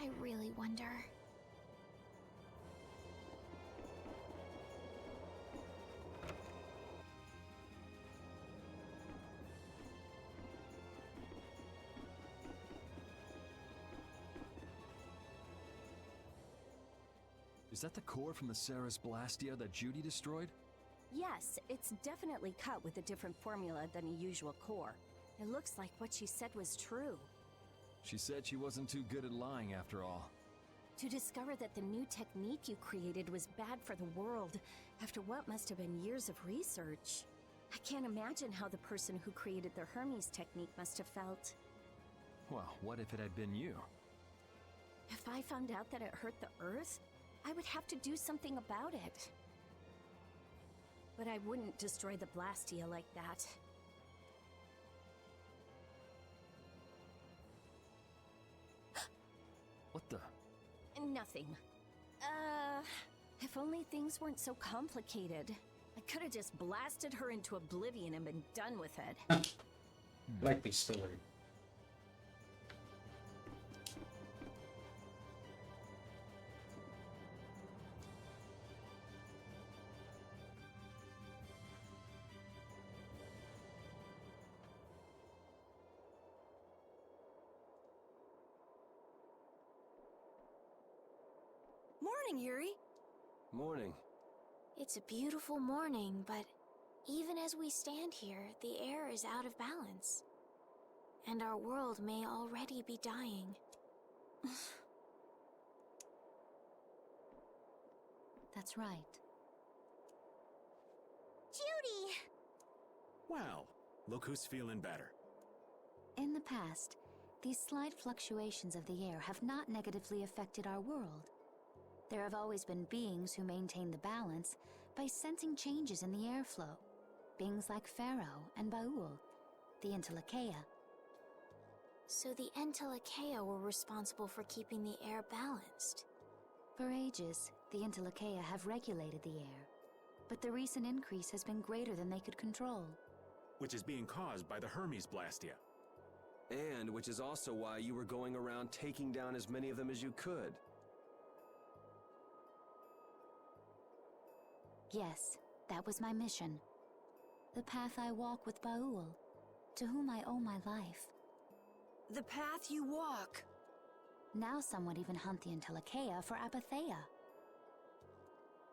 [SPEAKER 2] I really wonder.
[SPEAKER 7] Is that the core from the Ceres Blastia that Judy destroyed?
[SPEAKER 8] Yes, it's definitely cut with a different formula than a usual core. It looks like what she said was true.
[SPEAKER 7] She said she wasn't too good at lying after all.
[SPEAKER 8] To discover that the new technique you created was bad for the world, after what must have been years of research. I can't imagine how the person who created the Hermes technique must have felt.
[SPEAKER 7] Well, what if it had been you?
[SPEAKER 8] If I found out that it hurt the Earth, I would have to do something about it. But I wouldn't destroy the Blastia like that.
[SPEAKER 7] What the?
[SPEAKER 8] Nothing. If only things weren't so complicated. I could have just blasted her into oblivion and been done with it.
[SPEAKER 1] Likely story.
[SPEAKER 5] Morning, Yuri.
[SPEAKER 3] Morning.
[SPEAKER 2] It's a beautiful morning, but even as we stand here, the air is out of balance. And our world may already be dying.
[SPEAKER 9] That's right.
[SPEAKER 6] Judy!
[SPEAKER 4] Well, look who's feeling better.
[SPEAKER 9] In the past, these slight fluctuations of the air have not negatively affected our world. There have always been beings who maintain the balance by sensing changes in the airflow. Beings like Pharaoh and Baul, the Entelekea.
[SPEAKER 2] So the Entelekea were responsible for keeping the air balanced.
[SPEAKER 9] For ages, the Entelekea have regulated the air, but the recent increase has been greater than they could control.
[SPEAKER 4] Which is being caused by the Hermes Blastia.
[SPEAKER 3] And which is also why you were going around taking down as many of them as you could.
[SPEAKER 9] Yes, that was my mission. The path I walk with Baul, to whom I owe my life.
[SPEAKER 5] The path you walk.
[SPEAKER 9] Now some would even hunt the Entelekea for Apatheia.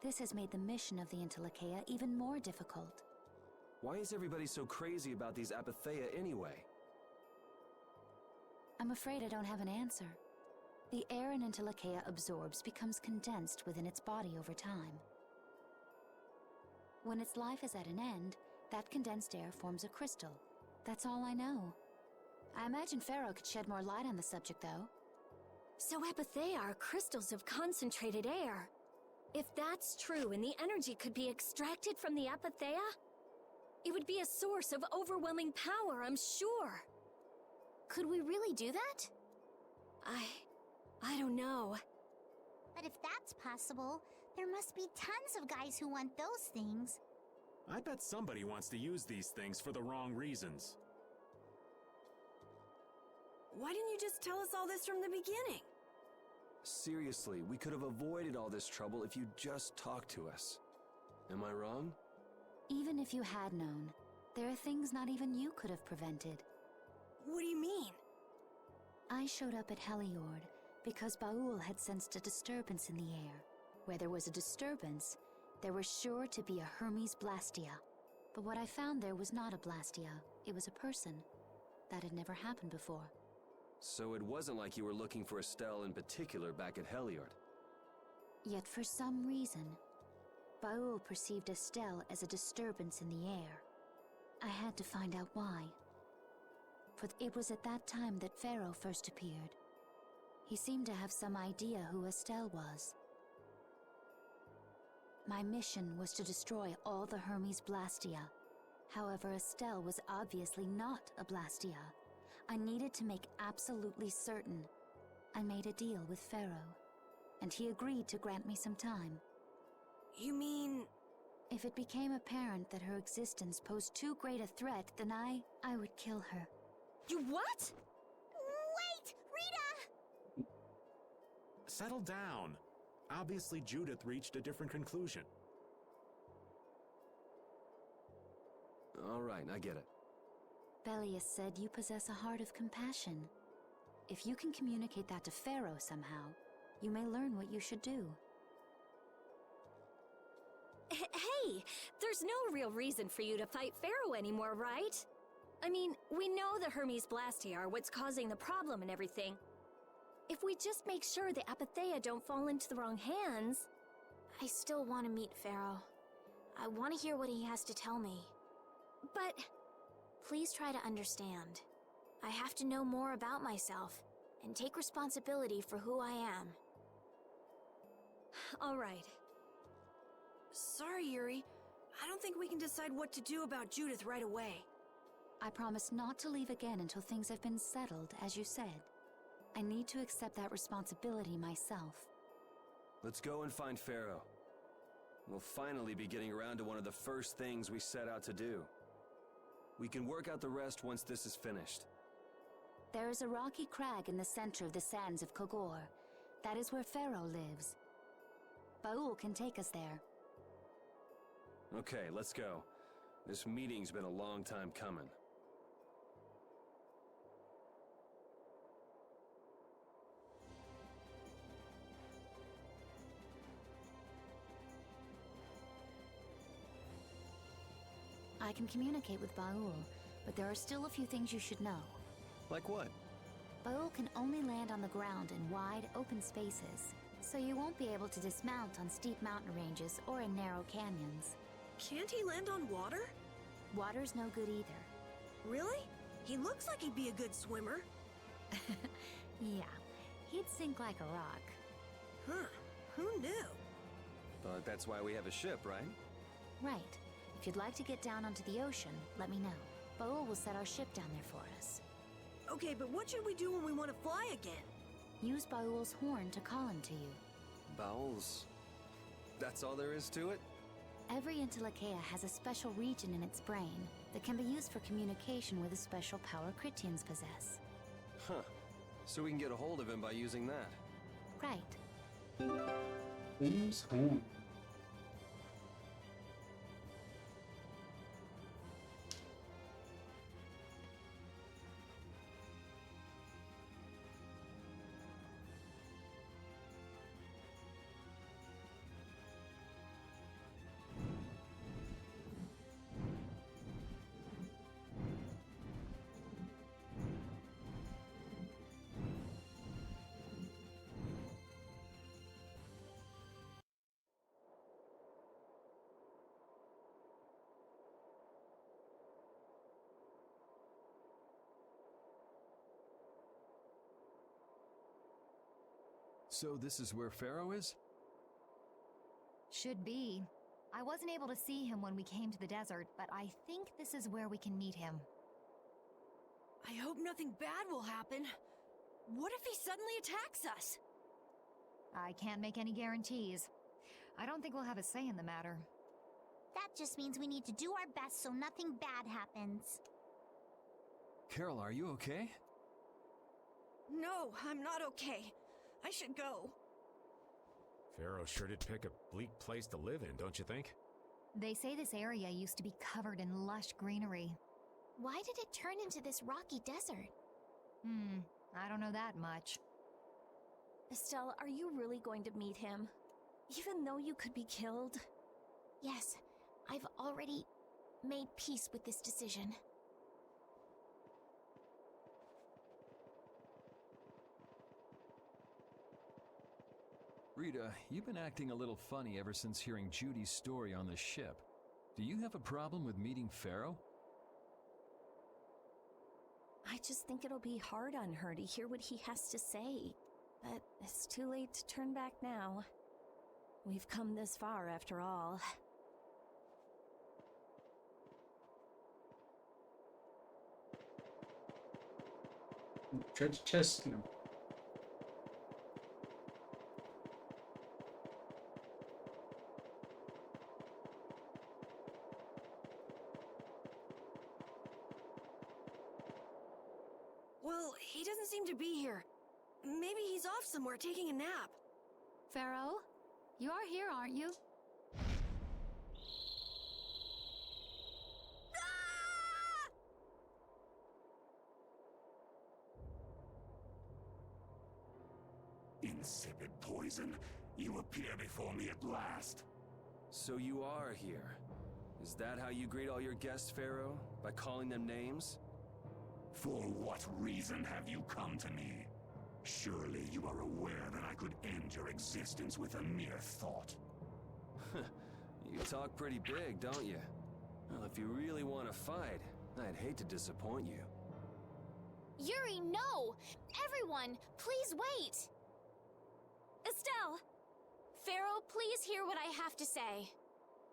[SPEAKER 9] This has made the mission of the Entelekea even more difficult.
[SPEAKER 3] Why is everybody so crazy about these Apatheia anyway?
[SPEAKER 9] I'm afraid I don't have an answer. The air an Entelekea absorbs becomes condensed within its body over time. When its life is at an end, that condensed air forms a crystal. That's all I know. I imagine Pharaoh could shed more light on the subject, though.
[SPEAKER 8] So Apatheia are crystals of concentrated air. If that's true and the energy could be extracted from the Apatheia, it would be a source of overwhelming power, I'm sure.
[SPEAKER 2] Could we really do that?
[SPEAKER 8] I don't know.
[SPEAKER 6] But if that's possible, there must be tons of guys who want those things.
[SPEAKER 4] I bet somebody wants to use these things for the wrong reasons.
[SPEAKER 5] Why didn't you just tell us all this from the beginning?
[SPEAKER 3] Seriously, we could have avoided all this trouble if you'd just talked to us. Am I wrong?
[SPEAKER 9] Even if you had known, there are things not even you could have prevented.
[SPEAKER 5] What do you mean?
[SPEAKER 9] I showed up at Heliord because Baul had sensed a disturbance in the air. Where there was a disturbance, there was sure to be a Hermes Blastia. But what I found there was not a Blastia, it was a person. That had never happened before.
[SPEAKER 3] So it wasn't like you were looking for Estelle in particular back at Heliord.
[SPEAKER 9] Yet for some reason, Baul perceived Estelle as a disturbance in the air. I had to find out why. For it was at that time that Pharaoh first appeared. He seemed to have some idea who Estelle was. My mission was to destroy all the Hermes Blastia. However, Estelle was obviously not a Blastia. I needed to make absolutely certain. I made a deal with Pharaoh, and he agreed to grant me some time.
[SPEAKER 5] You mean...
[SPEAKER 9] If it became apparent that her existence posed too great a threat, then I would kill her.
[SPEAKER 8] You what?
[SPEAKER 6] Wait! Rita!
[SPEAKER 4] Settle down. Obviously, Judith reached a different conclusion.
[SPEAKER 3] All right, I get it.
[SPEAKER 9] Belius said you possess a heart of compassion. If you can communicate that to Pharaoh somehow, you may learn what you should do.
[SPEAKER 8] Hey, there's no real reason for you to fight Pharaoh anymore, right? I mean, we know the Hermes Blastia are what's causing the problem and everything. If we just make sure the Apatheia don't fall into the wrong hands...
[SPEAKER 2] I still want to meet Pharaoh. I want to hear what he has to tell me.
[SPEAKER 8] But...
[SPEAKER 2] Please try to understand. I have to know more about myself, and take responsibility for who I am.
[SPEAKER 8] All right.
[SPEAKER 5] Sorry, Yuri. I don't think we can decide what to do about Judith right away.
[SPEAKER 9] I promise not to leave again until things have been settled, as you said. I need to accept that responsibility myself.
[SPEAKER 3] Let's go and find Pharaoh. We'll finally be getting around to one of the first things we set out to do. We can work out the rest once this is finished.
[SPEAKER 9] There is a rocky crag in the center of the sands of Kogor. That is where Pharaoh lives. Baul can take us there.
[SPEAKER 3] Okay, let's go. This meeting's been a long time coming.
[SPEAKER 9] I can communicate with Baul, but there are still a few things you should know.
[SPEAKER 3] Like what?
[SPEAKER 9] Baul can only land on the ground in wide, open spaces, so you won't be able to dismount on steep mountain ranges or in narrow canyons.
[SPEAKER 5] Can't he land on water?
[SPEAKER 9] Water's no good either.
[SPEAKER 5] Really? He looks like he'd be a good swimmer.
[SPEAKER 9] Yeah, he'd sink like a rock.
[SPEAKER 5] Huh, who knew?
[SPEAKER 3] But that's why we have a ship, right?
[SPEAKER 9] Right. If you'd like to get down onto the ocean, let me know. Baul will set our ship down there for us.
[SPEAKER 5] Okay, but what should we do when we want to fly again?
[SPEAKER 9] Use Baul's horn to call him to you.
[SPEAKER 3] Bowels. That's all there is to it?
[SPEAKER 9] Every Entelekea has a special region in its brain that can be used for communication with a special power Critians possess.
[SPEAKER 3] Huh. So we can get a hold of him by using that.
[SPEAKER 9] Right.
[SPEAKER 1] Who's home?
[SPEAKER 7] So this is where Pharaoh is?
[SPEAKER 13] Should be. I wasn't able to see him when we came to the desert, but I think this is where we can meet him.
[SPEAKER 5] I hope nothing bad will happen. What if he suddenly attacks us?
[SPEAKER 13] I can't make any guarantees. I don't think we'll have a say in the matter.
[SPEAKER 6] That just means we need to do our best so nothing bad happens.
[SPEAKER 7] Carol, are you okay?
[SPEAKER 5] No, I'm not okay. I should go.
[SPEAKER 12] Pharaoh sure did pick a bleak place to live in, don't you think?
[SPEAKER 13] They say this area used to be covered in lush greenery.
[SPEAKER 2] Why did it turn into this rocky desert?
[SPEAKER 13] I don't know that much.
[SPEAKER 8] Estelle, are you really going to meet him? Even though you could be killed?
[SPEAKER 2] Yes, I've already made peace with this decision.
[SPEAKER 7] Rita, you've been acting a little funny ever since hearing Judy's story on the ship. Do you have a problem with meeting Pharaoh?
[SPEAKER 8] I just think it'll be hard on her to hear what he has to say. But it's too late to turn back now. We've come this far after all.
[SPEAKER 1] Treasure chest, no.
[SPEAKER 5] Well, he doesn't seem to be here. Maybe he's off somewhere taking a nap.
[SPEAKER 13] Pharaoh? You are here, aren't you?
[SPEAKER 14] Insipid poison, you appear before me at last.
[SPEAKER 3] So you are here. Is that how you greet all your guests, Pharaoh? By calling them names?
[SPEAKER 14] For what reason have you come to me? Surely you are aware that I could end your existence with a mere thought.
[SPEAKER 3] You talk pretty big, don't you? Well, if you really want to fight, I'd hate to disappoint you.
[SPEAKER 2] Yuri, no! Everyone, please wait! Estelle! Pharaoh, please hear what I have to say.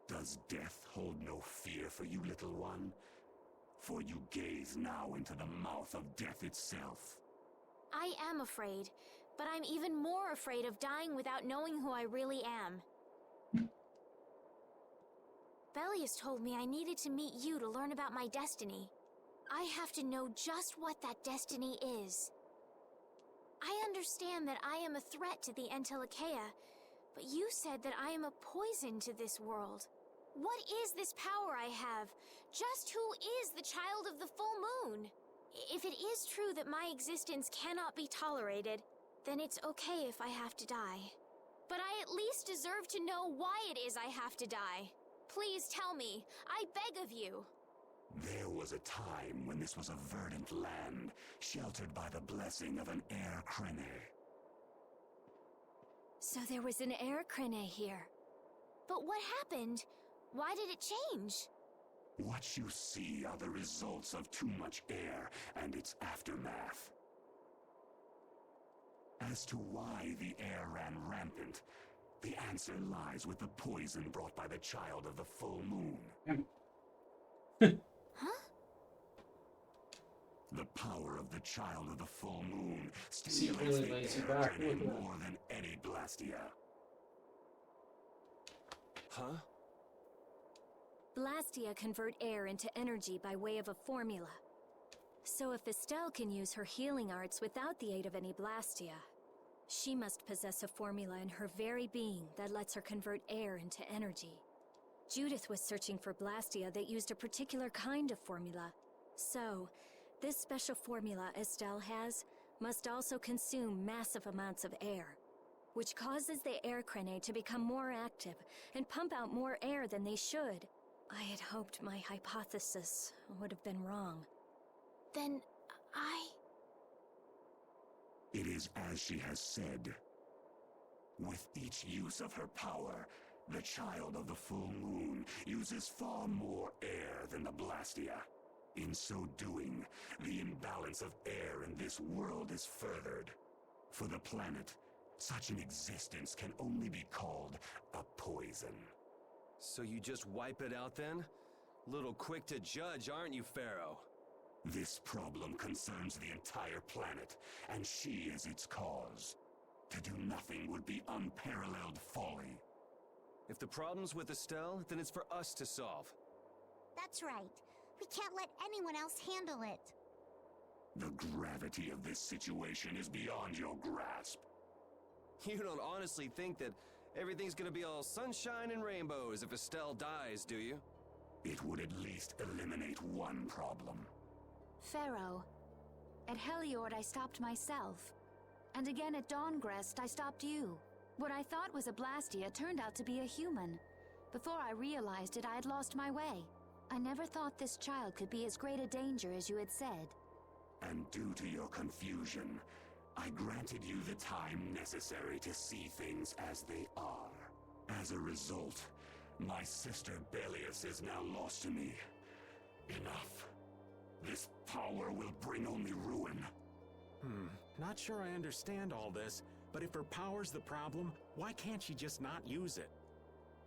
[SPEAKER 14] Does death hold no fear for you, little one? For you gaze now into the mouth of death itself.
[SPEAKER 2] I am afraid, but I'm even more afraid of dying without knowing who I really am. Belius told me I needed to meet you to learn about my destiny. I have to know just what that destiny is. I understand that I am a threat to the Entelekea, but you said that I am a poison to this world. What is this power I have? Just who is the child of the full moon? If it is true that my existence cannot be tolerated, then it's okay if I have to die. But I at least deserve to know why it is I have to die. Please tell me, I beg of you.
[SPEAKER 14] There was a time when this was a verdant land, sheltered by the blessing of an air crene.
[SPEAKER 8] So there was an air crene here.
[SPEAKER 2] But what happened? Why did it change?
[SPEAKER 14] What you see are the results of too much air and its aftermath. As to why the air ran rampant, the answer lies with the poison brought by the child of the full moon.
[SPEAKER 2] Huh?
[SPEAKER 14] The power of the child of the full moon stimulates the air crene more than any Blastia.
[SPEAKER 3] Huh?
[SPEAKER 8] Blastia convert air into energy by way of a formula. So if Estelle can use her healing arts without the aid of any Blastia, she must possess a formula in her very being that lets her convert air into energy. Judith was searching for Blastia that used a particular kind of formula. So, this special formula Estelle has must also consume massive amounts of air, which causes the air crene to become more active and pump out more air than they should. I had hoped my hypothesis would have been wrong.
[SPEAKER 2] Then
[SPEAKER 14] It is as she has said. With each use of her power, the child of the full moon uses far more air than the Blastia. In so doing, the imbalance of air in this world is furthered. For the planet, such an existence can only be called a poison.
[SPEAKER 3] So you just wipe it out then? Little quick to judge, aren't you, Pharaoh?
[SPEAKER 14] This problem concerns the entire planet, and she is its cause. To do nothing would be unparalleled folly.
[SPEAKER 3] If the problem's with Estelle, then it's for us to solve.
[SPEAKER 6] That's right. We can't let anyone else handle it.
[SPEAKER 14] The gravity of this situation is beyond your grasp.
[SPEAKER 3] You don't honestly think that everything's gonna be all sunshine and rainbows if Estelle dies, do you?
[SPEAKER 14] It would at least eliminate one problem.
[SPEAKER 9] Pharaoh, at Heliord I stopped myself. And again at Dawngrest I stopped you. What I thought was a Blastia turned out to be a human. Before I realized it, I had lost my way. I never thought this child could be as great a danger as you had said.
[SPEAKER 14] And due to your confusion, I granted you the time necessary to see things as they are. As a result, my sister Belius is now lost to me. Enough. This power will bring only ruin.
[SPEAKER 4] Not sure I understand all this, but if her power's the problem, why can't she just not use it?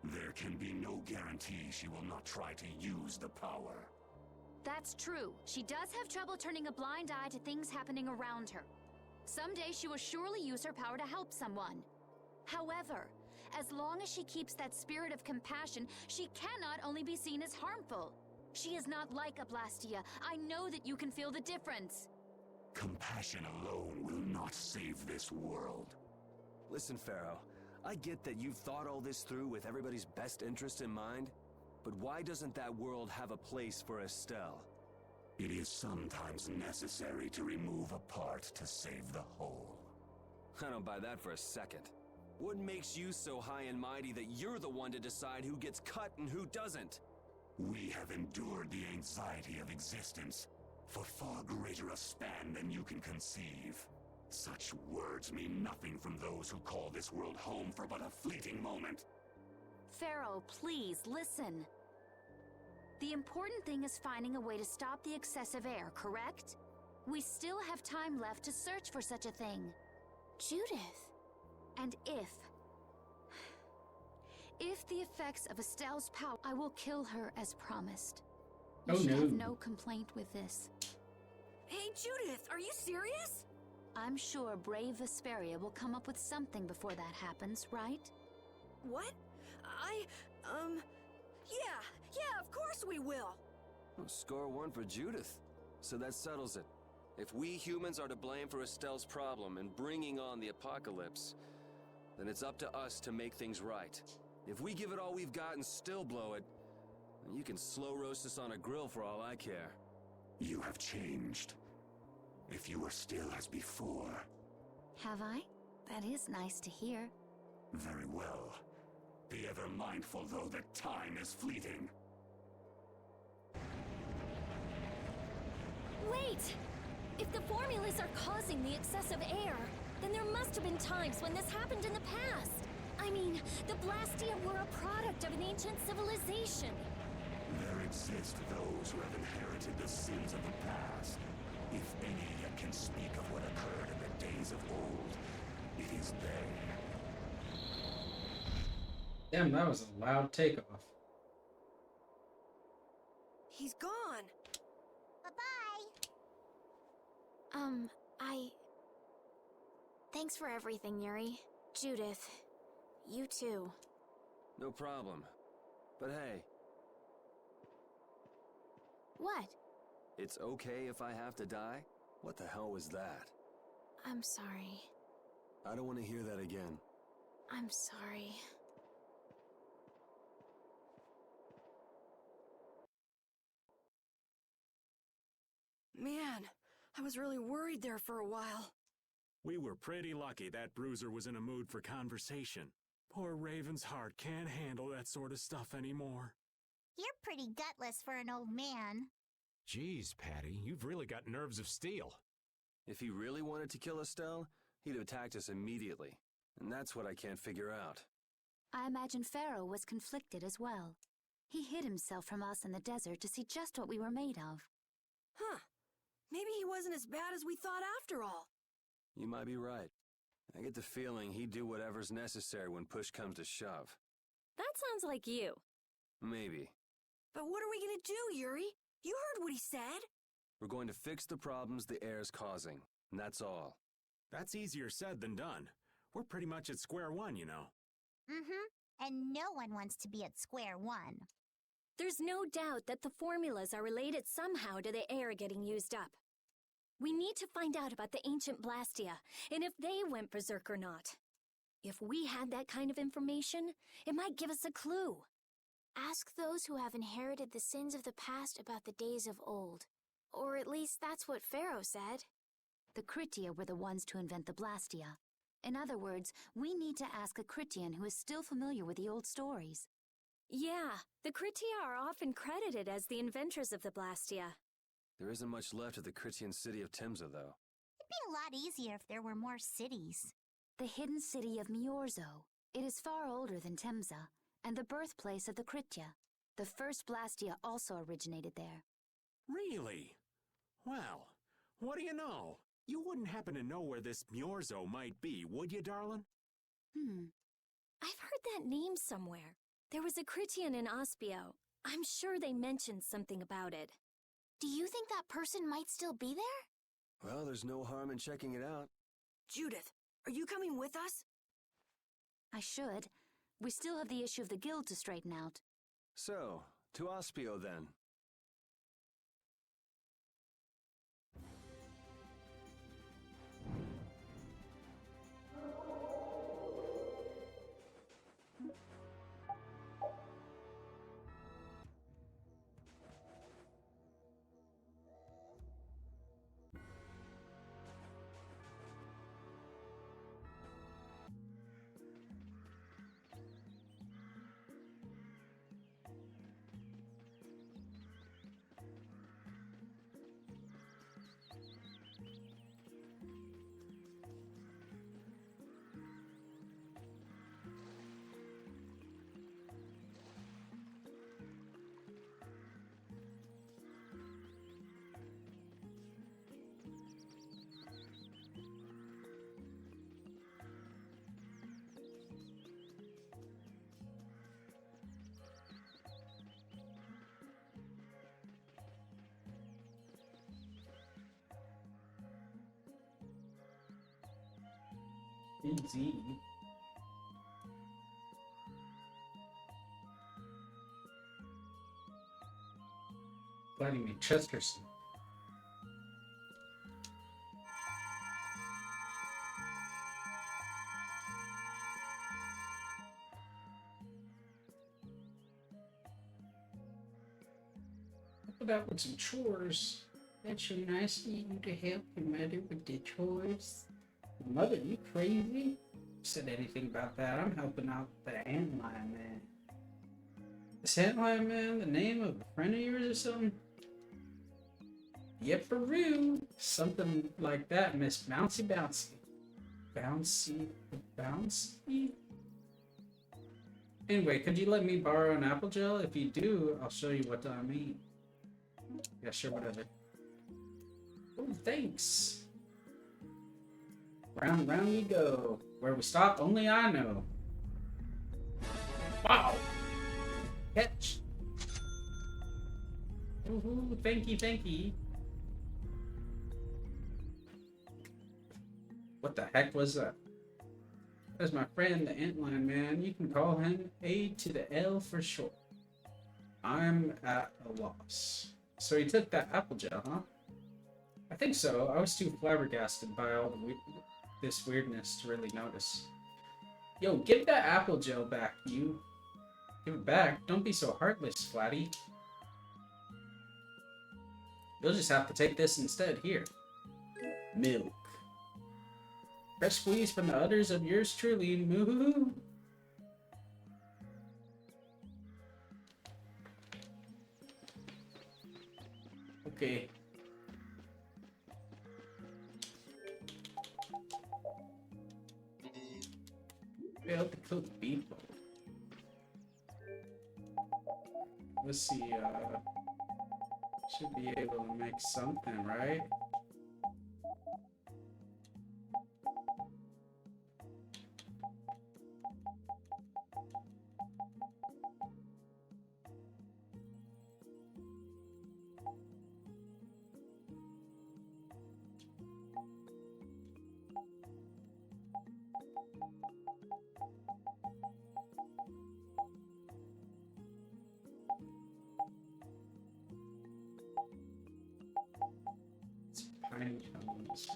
[SPEAKER 14] There can be no guarantee she will not try to use the power.
[SPEAKER 9] That's true. She does have trouble turning a blind eye to things happening around her. Someday she will surely use her power to help someone. However, as long as she keeps that spirit of compassion, she cannot only be seen as harmful. She is not like a Blastia. I know that you can feel the difference.
[SPEAKER 14] Compassion alone will not save this world.
[SPEAKER 3] Listen, Pharaoh, I get that you've thought all this through with everybody's best interest in mind, but why doesn't that world have a place for Estelle?
[SPEAKER 14] It is sometimes necessary to remove a part to save the whole.
[SPEAKER 3] I don't buy that for a second. What makes you so high and mighty that you're the one to decide who gets cut and who doesn't?
[SPEAKER 14] We have endured the anxiety of existence for far greater a span than you can conceive. Such words mean nothing from those who call this world home for but a fleeting moment.
[SPEAKER 9] Pharaoh, please, listen. The important thing is finding a way to stop the excessive air, correct? We still have time left to search for such a thing.
[SPEAKER 2] Judith.
[SPEAKER 9] And if the effects of Estelle's power, I will kill her as promised. You should have no complaint with this.
[SPEAKER 5] Hey, Judith, are you serious?
[SPEAKER 9] I'm sure brave Vesperia will come up with something before that happens, right?
[SPEAKER 5] What? Yeah, of course we will.
[SPEAKER 3] Well, score one for Judith. So that settles it. If we humans are to blame for Estelle's problem and bringing on the apocalypse, then it's up to us to make things right. If we give it all we've got and still blow it, then you can slow roast us on a grill for all I care.
[SPEAKER 14] You have changed. If you were still as before.
[SPEAKER 9] Have I? That is nice to hear.
[SPEAKER 14] Very well. Be ever mindful, though, that time is fleeting.
[SPEAKER 8] Wait! If the formulas are causing the excessive air, then there must have been times when this happened in the past. I mean, the Blastia were a product of an ancient civilization.
[SPEAKER 14] There exist those who have inherited the sins of the past. If any yet can speak of what occurred in the days of old, it is they.
[SPEAKER 1] Damn, that was a loud takeoff.
[SPEAKER 5] He's gone.
[SPEAKER 6] Bye-bye.
[SPEAKER 2] Thanks for everything, Yuri. Judith, you too.
[SPEAKER 3] No problem. But hey,
[SPEAKER 2] What?
[SPEAKER 3] it's okay if I have to die? What the hell was that?
[SPEAKER 2] I'm sorry.
[SPEAKER 3] I don't want to hear that again.
[SPEAKER 2] I'm sorry.
[SPEAKER 5] Man, I was really worried there for a while.
[SPEAKER 4] We were pretty lucky that Bruiser was in a mood for conversation. Poor Raven's heart can't handle that sort of stuff anymore.
[SPEAKER 6] You're pretty gutless for an old man.
[SPEAKER 12] Geez, Patty, you've really got nerves of steel.
[SPEAKER 3] If he really wanted to kill Estelle, he'd have attacked us immediately. And that's what I can't figure out.
[SPEAKER 9] I imagine Pharaoh was conflicted as well. He hid himself from us in the desert to see just what we were made of.
[SPEAKER 5] Huh. Maybe he wasn't as bad as we thought after all.
[SPEAKER 3] You might be right. I get the feeling he'd do whatever's necessary when push comes to shove.
[SPEAKER 8] That sounds like you.
[SPEAKER 3] Maybe.
[SPEAKER 5] But what are we gonna do, Yuri? You heard what he said.
[SPEAKER 3] We're going to fix the problems the air's causing, and that's all.
[SPEAKER 4] That's easier said than done. We're pretty much at square one, you know.
[SPEAKER 6] Mm-hmm. And no one wants to be at square one.
[SPEAKER 8] There's no doubt that the formulas are related somehow to the air getting used up. We need to find out about the ancient Blastia, and if they went berserk or not. If we had that kind of information, it might give us a clue.
[SPEAKER 2] Ask those who have inherited the sins of the past about the days of old. Or at least that's what Pharaoh said.
[SPEAKER 9] The Kritia were the ones to invent the Blastia. In other words, we need to ask a Kritian who is still familiar with the old stories.
[SPEAKER 8] Yeah, the Kritia are often credited as the inventors of the Blastia.
[SPEAKER 3] There isn't much left of the Critian city of Timza, though.
[SPEAKER 6] It'd be a lot easier if there were more cities.
[SPEAKER 9] The hidden city of Miorzo. It is far older than Temza, and the birthplace of the Kritia. The first Blastia also originated there.
[SPEAKER 4] Really? Well, what do you know? You wouldn't happen to know where this Miorzo might be, would you, darling?
[SPEAKER 8] I've heard that name somewhere. There was a Critian in Ospio. I'm sure they mentioned something about it.
[SPEAKER 2] Do you think that person might still be there?
[SPEAKER 3] Well, there's no harm in checking it out.
[SPEAKER 5] Judith, are you coming with us?
[SPEAKER 9] I should. We still have the issue of the guild to straighten out.
[SPEAKER 3] So, to Ospio then.
[SPEAKER 1] Easy. Vladimir Chesterton. Help it out with some chores. That's so nice of you to help your mother with the chores. Mother, you crazy? Said anything about that? I'm helping out the Antlion man. Is Antlion man the name of a friend of yours or something? Yipperoo! Something like that, Miss Bouncy Bouncy. Bouncy, bouncy? Anyway, could you let me borrow an apple gel? If you do, I'll show you what I mean. Yeah, sure, whatever. Oh, thanks. Round, round we go. Where we stop, only I know. Wow! Catch! Ooh, thanky, thanky. What the heck was that? That's my friend, the Antlion Man. You can call him A to the L for short. I'm at a loss. So he took that apple gel, huh? I think so. I was too flabbergasted by all the this weirdness to really notice. Yo, give that apple gel back, you. Give it back. Don't be so heartless, Flatty. You'll just have to take this instead. Here. Milk. Fresh squeeze from the udders of yours truly. Moo. Okay. Failed to cook beef. Let's see, should be able to make something, right? Pine cones.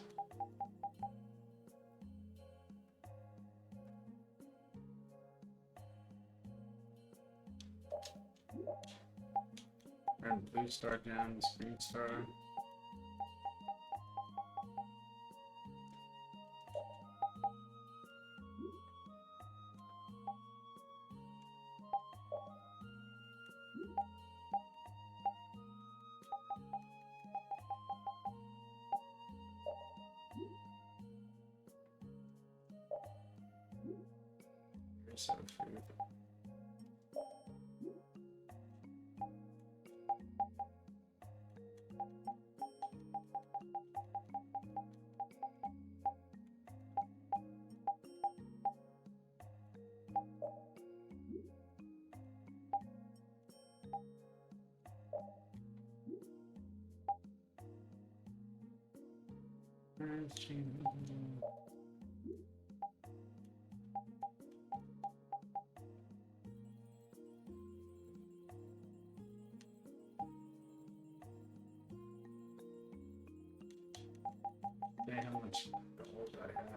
[SPEAKER 1] Run blue star down, green star. Here's some food. Okay, how much gold I have?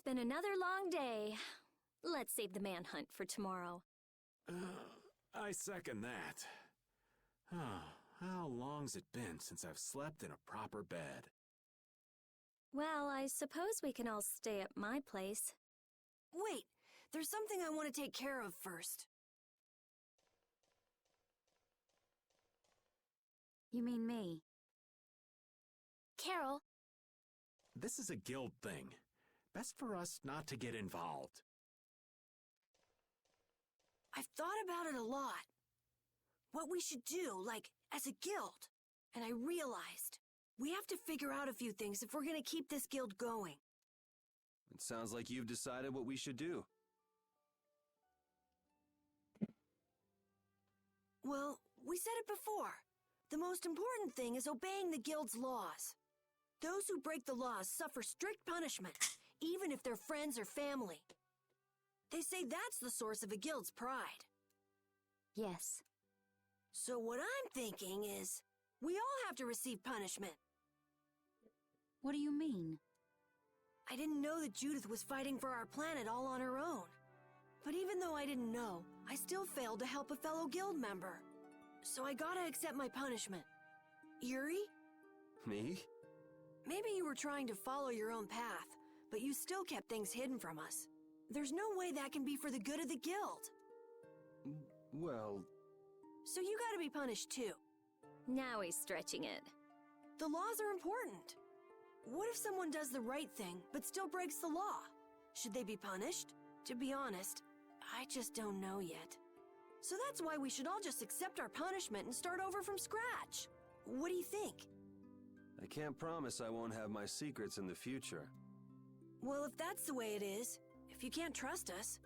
[SPEAKER 8] been another long day. Let's save the manhunt for tomorrow.
[SPEAKER 4] I second that. How long's it been since I've slept in a proper bed?
[SPEAKER 8] Well, I suppose we can all stay at my place.
[SPEAKER 5] Wait, there's something I want to take care of first.
[SPEAKER 9] You mean me?
[SPEAKER 2] Carol,
[SPEAKER 4] This is a guild thing. Best for us not to get involved.
[SPEAKER 5] I've thought about it a lot. What we should do, like, as a guild. And I realized we have to figure out a few things if we're gonna keep this guild going.
[SPEAKER 3] It sounds like you've decided what we should do.
[SPEAKER 5] Well, we said it before. The most important thing is obeying the guild's laws. Those who break the laws suffer strict punishment, even if they're friends or family. They say that's the source of a guild's pride.
[SPEAKER 9] Yes.
[SPEAKER 5] So what I'm thinking is, we all have to receive punishment.
[SPEAKER 9] What do you mean?
[SPEAKER 5] I didn't know that Judith was fighting for our planet all on her own. But even though I didn't know, I still failed to help a fellow guild member. So I gotta accept my punishment. Yuri?
[SPEAKER 3] Me?
[SPEAKER 5] Maybe you were trying to follow your own path, but you still kept things hidden from us. There's no way that can be for the good of the guild.
[SPEAKER 3] Well...
[SPEAKER 5] So you gotta be punished too.
[SPEAKER 8] Now he's stretching it.
[SPEAKER 5] The laws are important. What if someone does the right thing, but still breaks the law? Should they be punished? To be honest, I just don't know yet. So that's why we should all just accept our punishment and start over from scratch. What do you think?
[SPEAKER 3] I can't promise I won't have my secrets in the future.
[SPEAKER 5] Well, if that's the way it is, if you can't trust us,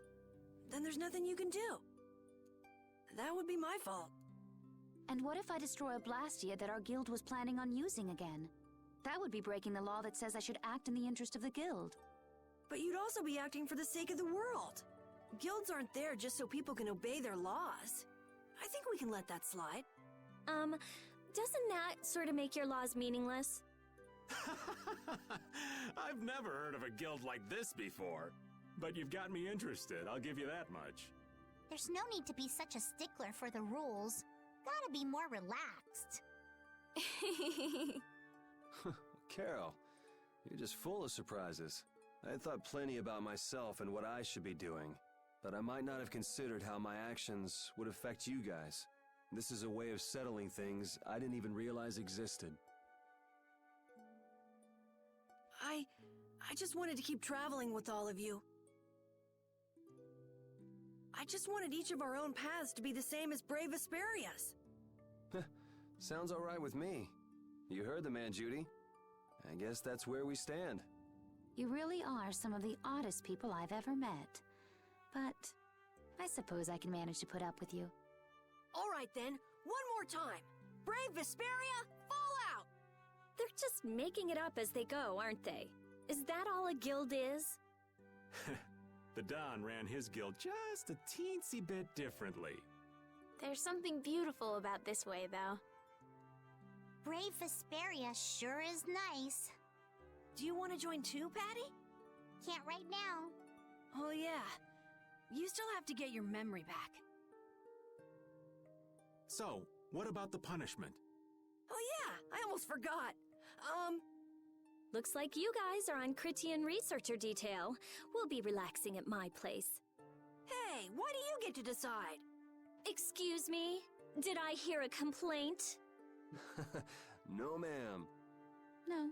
[SPEAKER 5] then there's nothing you can do. That would be my fault.
[SPEAKER 9] And what if I destroy a Blastia that our guild was planning on using again? That would be breaking the law that says I should act in the interest of the guild.
[SPEAKER 5] But you'd also be acting for the sake of the world. Guilds aren't there just so people can obey their laws. I think we can let that slide.
[SPEAKER 8] Doesn't that sort of make your laws meaningless?
[SPEAKER 4] I've never heard of a guild like this before. But you've got me interested, I'll give you that much.
[SPEAKER 6] There's no need to be such a stickler for the rules. Gotta be more relaxed.
[SPEAKER 3] Carol, you're just full of surprises. I had thought plenty about myself and what I should be doing, but I might not have considered how my actions would affect you guys. This is a way of settling things I didn't even realize existed.
[SPEAKER 5] I just wanted to keep traveling with all of you. I just wanted each of our own paths to be the same as Brave Vesperia's.
[SPEAKER 3] Sounds all right with me. You heard the man, Judy. I guess that's where we stand.
[SPEAKER 9] You really are some of the oddest people I've ever met. But I suppose I can manage to put up with you.
[SPEAKER 5] All right then, one more time. Brave Vesperia, fall out!
[SPEAKER 8] They're just making it up as they go, aren't they? Is that all a guild is?
[SPEAKER 4] The Don ran his guild just a teensy bit differently.
[SPEAKER 2] There's something beautiful about this way, though.
[SPEAKER 6] Brave Vesperia sure is nice.
[SPEAKER 5] Do you want to join too, Patty?
[SPEAKER 6] Can't right now.
[SPEAKER 5] Oh yeah. You still have to get your memory back.
[SPEAKER 4] So, what about the punishment?
[SPEAKER 5] Oh yeah, I almost forgot.
[SPEAKER 8] Looks like you guys are on Critian researcher detail. We'll be relaxing at my place.
[SPEAKER 5] Hey, why do you get to decide?
[SPEAKER 8] Excuse me? Did I hear a complaint?
[SPEAKER 3] No, ma'am.
[SPEAKER 9] No.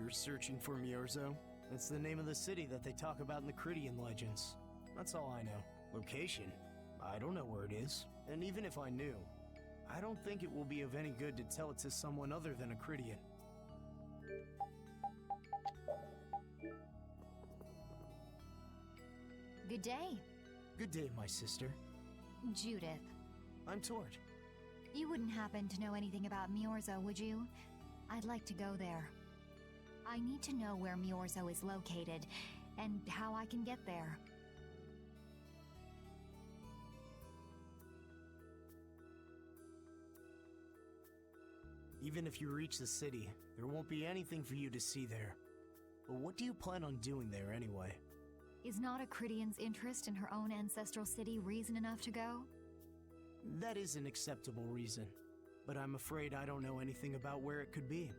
[SPEAKER 15] You're searching for Miorzo? That's the name of the city that they talk about in the Cridian legends. That's all I know. Location? I don't know where it is. And even if I knew, I don't think it will be of any good to tell it to someone other than a Cridian.
[SPEAKER 13] Good day.
[SPEAKER 15] Good day, my sister.
[SPEAKER 13] Judith.
[SPEAKER 15] I'm Tort.
[SPEAKER 13] You wouldn't happen to know anything about Miorzo, would you? I'd like to go there. I need to know where Miorzo is located, and how I can get there.
[SPEAKER 15] Even if you reach the city, there won't be anything for you to see there. But what do you plan on doing there anyway?
[SPEAKER 13] Is not a Cridian's interest in her own ancestral city reason enough to go?
[SPEAKER 15] That is an acceptable reason, but I'm afraid I don't know anything about where it could be.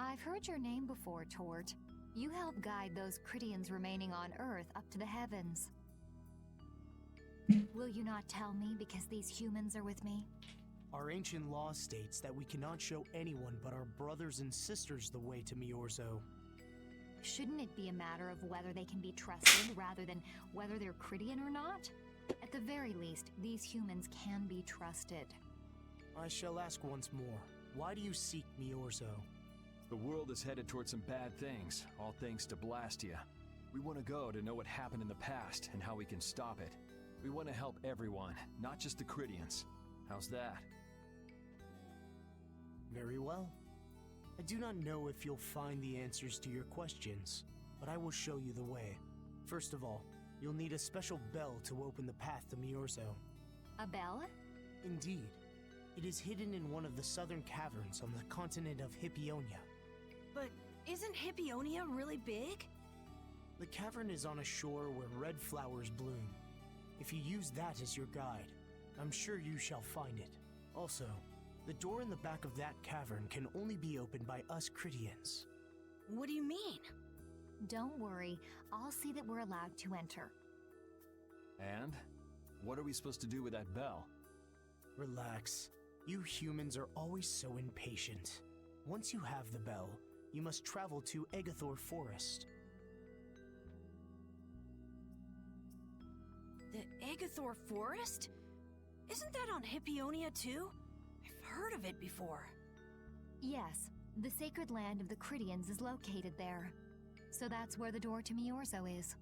[SPEAKER 13] I've heard your name before, Tort. You help guide those Cridians remaining on Earth up to the heavens. Will you not tell me because these humans are with me?
[SPEAKER 15] Our ancient law states that we cannot show anyone but our brothers and sisters the way to Miorzo.
[SPEAKER 13] Shouldn't it be a matter of whether they can be trusted rather than whether they're Cridian or not? At the very least, these humans can be trusted.
[SPEAKER 15] I shall ask once more. Why do you seek Miorzo?
[SPEAKER 7] The world is headed towards some bad things, all thanks to Blastia. We want to go to know what happened in the past and how we can stop it. We want to help everyone, not just the Cridians. How's that?
[SPEAKER 15] Very well. I do not know if you'll find the answers to your questions, but I will show you the way. First of all, you'll need a special bell to open the path to Miorzo.
[SPEAKER 13] A bell?
[SPEAKER 15] Indeed. It is hidden in one of the southern caverns on the continent of Hippionia.
[SPEAKER 5] But isn't Hippionia really big?
[SPEAKER 15] The cavern is on a shore where red flowers bloom. If you use that as your guide, I'm sure you shall find it. Also, the door in the back of that cavern can only be opened by us Cridians.
[SPEAKER 5] What do you mean?
[SPEAKER 13] Don't worry, I'll see that we're allowed to enter.
[SPEAKER 7] And? What are we supposed to do with that bell?
[SPEAKER 15] Relax. You humans are always so impatient. Once you have the bell, you must travel to Egathor Forest.
[SPEAKER 5] The Egathor Forest? Isn't that on Hippionia too? I've heard of it before.
[SPEAKER 13] Yes, the sacred land of the Cridians is located there. So that's where the door to Miorzo is.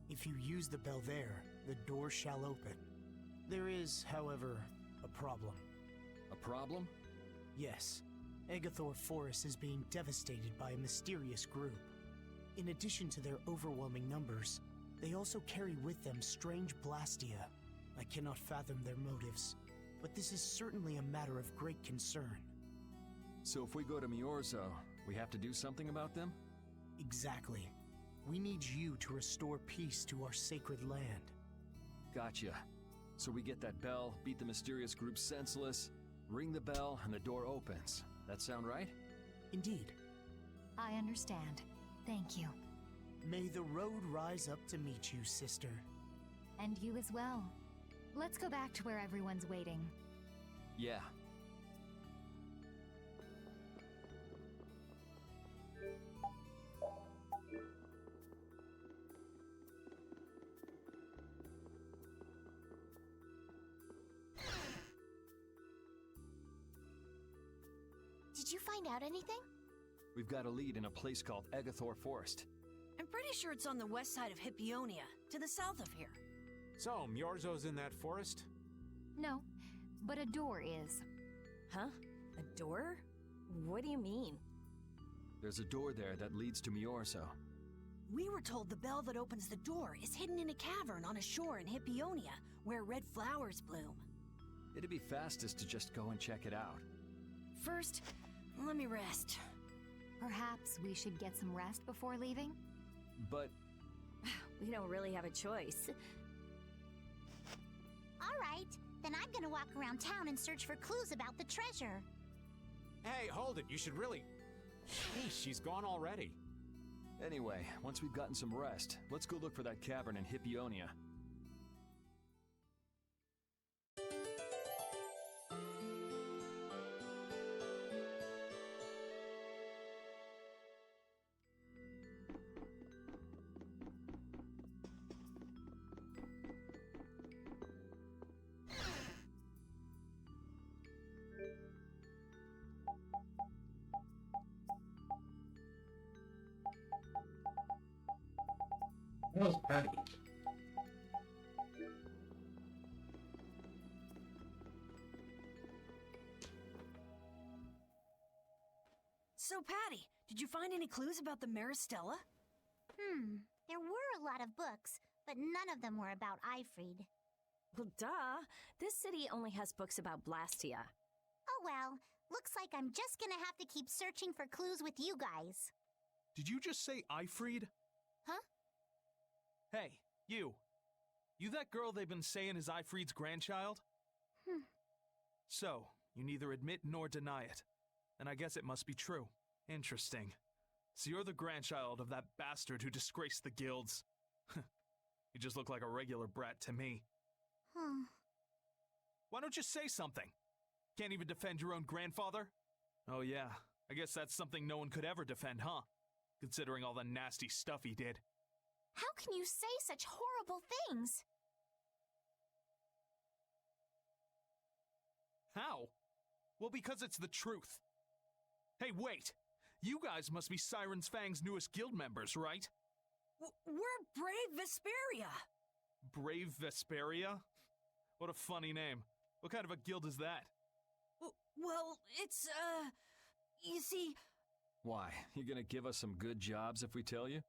[SPEAKER 15] If you use the bell there, the door shall open. There is, however, a problem.
[SPEAKER 7] A problem?
[SPEAKER 15] Yes. Egathor Forest is being devastated by a mysterious group. In addition to their overwhelming numbers, they also carry with them strange Blastia. I cannot fathom their motives, but this is certainly a matter of great concern.
[SPEAKER 7] So if we go to Miorzo, we have to do something about them?
[SPEAKER 15] Exactly. We need you to restore peace to our sacred land.
[SPEAKER 7] Gotcha. So we get that bell, beat the mysterious group senseless, ring the bell, and the door opens. That sound right?
[SPEAKER 15] Indeed.
[SPEAKER 13] I understand. Thank you.
[SPEAKER 15] May the road rise up to meet you, sister.
[SPEAKER 13] And you as well. Let's go back to where everyone's waiting.
[SPEAKER 7] Yeah.
[SPEAKER 6] Did you find out anything?
[SPEAKER 7] We've got a lead in a place called Egathor Forest.
[SPEAKER 5] I'm pretty sure it's on the west side of Hippionia, to the south of here.
[SPEAKER 12] So, Miorzo's in that forest?
[SPEAKER 13] No, but a door is.
[SPEAKER 8] Huh? A door? What do you mean?
[SPEAKER 7] There's a door there that leads to Miorzo.
[SPEAKER 5] We were told the bell that opens the door is hidden in a cavern on a shore in Hippionia, where red flowers bloom.
[SPEAKER 7] It'd be fastest to just go and check it out.
[SPEAKER 5] First, let me rest.
[SPEAKER 13] Perhaps we should get some rest before leaving?
[SPEAKER 7] But
[SPEAKER 8] we don't really have a choice.
[SPEAKER 6] All right, then I'm gonna walk around town and search for clues about the treasure.
[SPEAKER 12] Hey, hold it. You should really... Sheesh, she's gone already.
[SPEAKER 7] Anyway, once we've gotten some rest, let's go look for that cavern in Hippionia.
[SPEAKER 1] That was Patty.
[SPEAKER 5] So, Patty, did you find any clues about the Maristella?
[SPEAKER 6] There were a lot of books, but none of them were about Ifried.
[SPEAKER 8] Well, duh. This city only has books about Blastia.
[SPEAKER 6] Oh well, looks like I'm just gonna have to keep searching for clues with you guys.
[SPEAKER 16] Did you just say Ifried?
[SPEAKER 6] Huh?
[SPEAKER 16] Hey, you. You that girl they've been saying is Ifried's grandchild? So, you neither admit nor deny it. And I guess it must be true. Interesting. So you're the grandchild of that bastard who disgraced the guilds. You just look like a regular brat to me. Why don't you say something? Can't even defend your own grandfather? Oh yeah, I guess that's something no one could ever defend, huh? Considering all the nasty stuff he did.
[SPEAKER 2] How can you say such horrible things?
[SPEAKER 16] How? Well, because it's the truth. Hey, wait! You guys must be Siren's Fang's newest guild members, right?
[SPEAKER 5] We're Brave Vesperia!
[SPEAKER 16] Brave Vesperia? What a funny name. What kind of a guild is that?
[SPEAKER 5] Well, it's, you see...
[SPEAKER 7] Why? You gonna give us some good jobs if we tell you?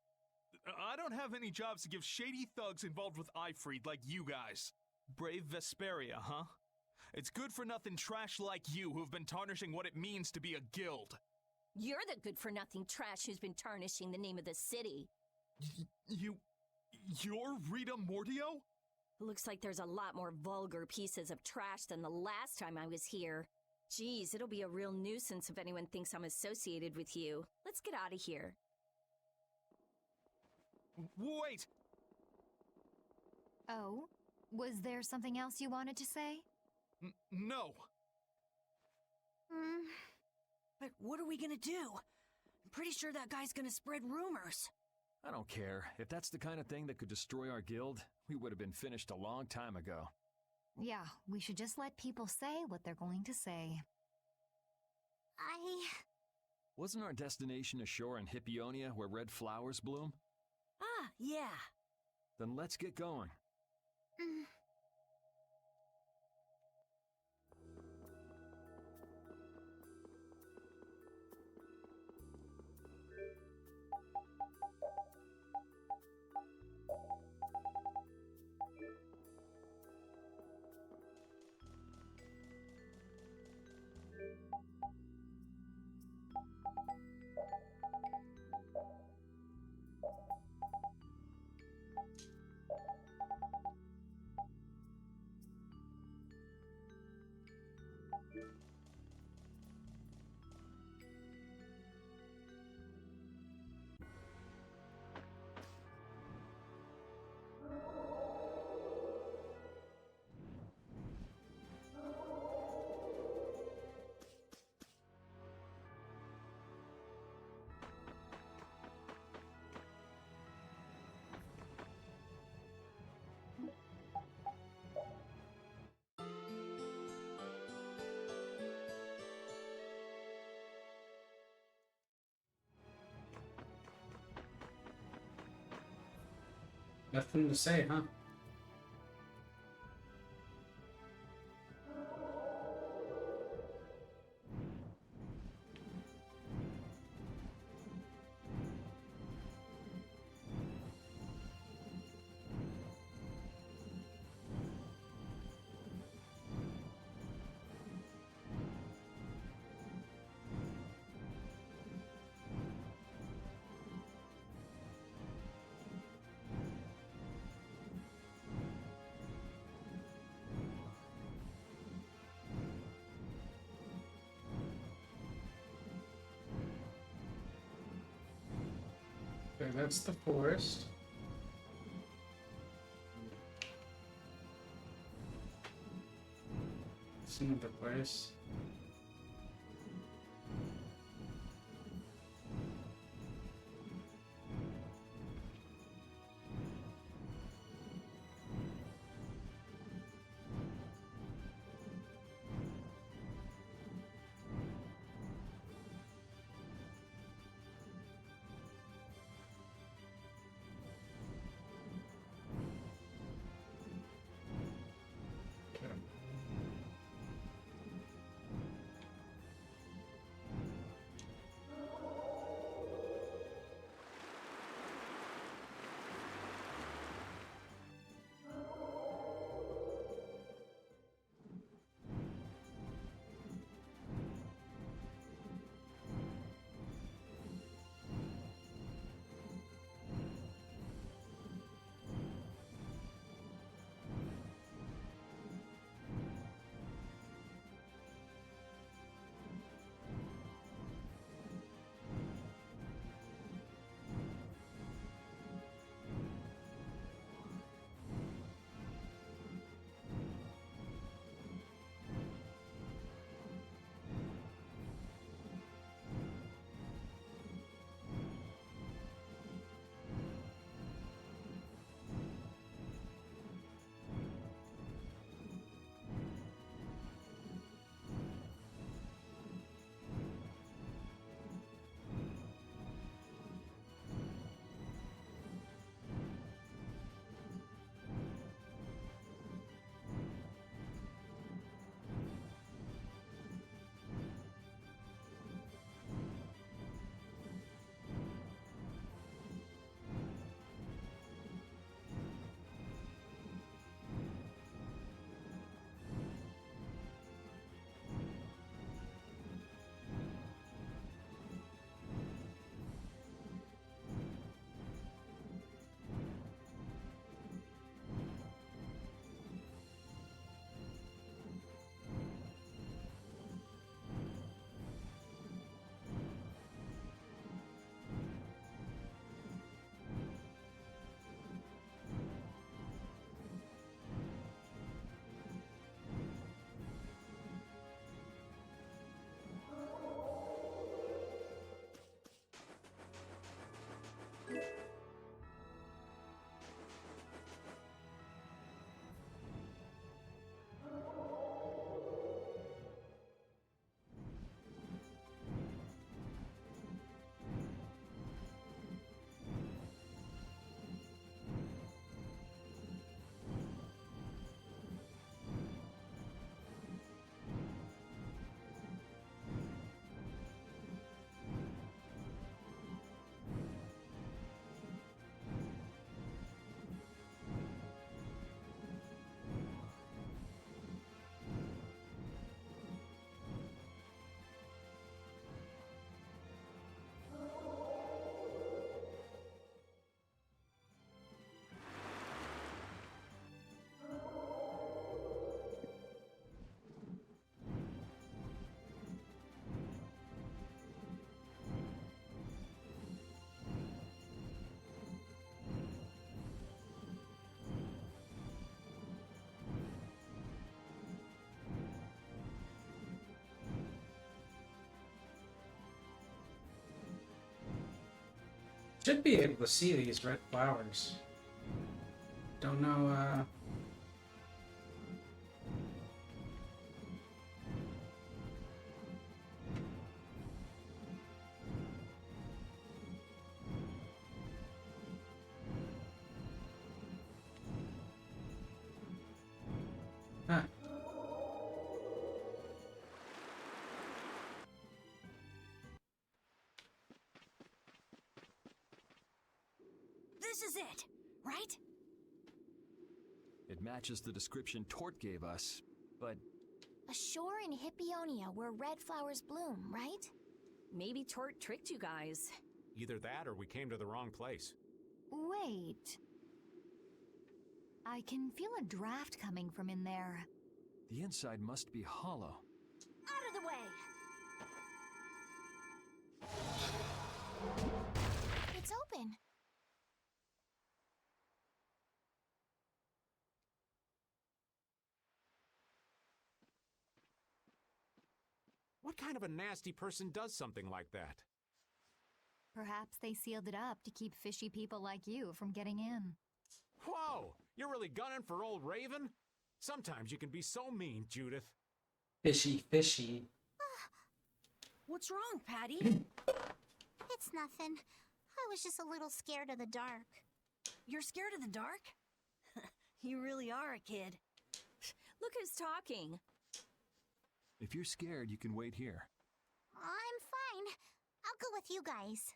[SPEAKER 16] I don't have any jobs to give shady thugs involved with Ifried like you guys. Brave Vesperia, huh? It's good-for-nothing trash like you who've been tarnishing what it means to be a guild.
[SPEAKER 8] You're the good-for-nothing trash who's been tarnishing the name of the city.
[SPEAKER 16] You're Rita Mordio?
[SPEAKER 8] Looks like there's a lot more vulgar pieces of trash than the last time I was here. Geez, it'll be a real nuisance if anyone thinks I'm associated with you. Let's get out of here.
[SPEAKER 16] Wait!
[SPEAKER 13] Oh? Was there something else you wanted to say?
[SPEAKER 16] No.
[SPEAKER 5] But what are we gonna do? I'm pretty sure that guy's gonna spread rumors.
[SPEAKER 7] I don't care. If that's the kind of thing that could destroy our guild, we would have been finished a long time ago.
[SPEAKER 13] Yeah, we should just let people say what they're going to say.
[SPEAKER 7] Wasn't our destination ashore in Hippionia where red flowers bloom?
[SPEAKER 5] Ah, yeah.
[SPEAKER 7] Then let's get going.
[SPEAKER 1] Nothing to say, huh? Okay, that's the forest. It's another place. Should be able to see these red flowers. Don't know, Huh.
[SPEAKER 5] This is it, right?
[SPEAKER 7] It matches the description Tort gave us, but...
[SPEAKER 2] A shore in Hippionia where red flowers bloom, right?
[SPEAKER 8] Maybe Tort tricked you guys.
[SPEAKER 12] Either that or we came to the wrong place.
[SPEAKER 13] Wait. I can feel a draft coming from in there.
[SPEAKER 7] The inside must be hollow.
[SPEAKER 5] Out of the way!
[SPEAKER 2] It's open.
[SPEAKER 12] What kind of a nasty person does something like that?
[SPEAKER 13] Perhaps they sealed it up to keep fishy people like you from getting in.
[SPEAKER 12] Whoa! You're really gunning for old Raven? Sometimes you can be so mean, Judith.
[SPEAKER 1] Fishy, fishy.
[SPEAKER 5] What's wrong, Patty?
[SPEAKER 6] It's nothing. I was just a little scared of the dark.
[SPEAKER 5] You're scared of the dark? You really are a kid.
[SPEAKER 8] Look who's talking.
[SPEAKER 7] If you're scared, you can wait here.
[SPEAKER 6] I'm fine. I'll go with you guys.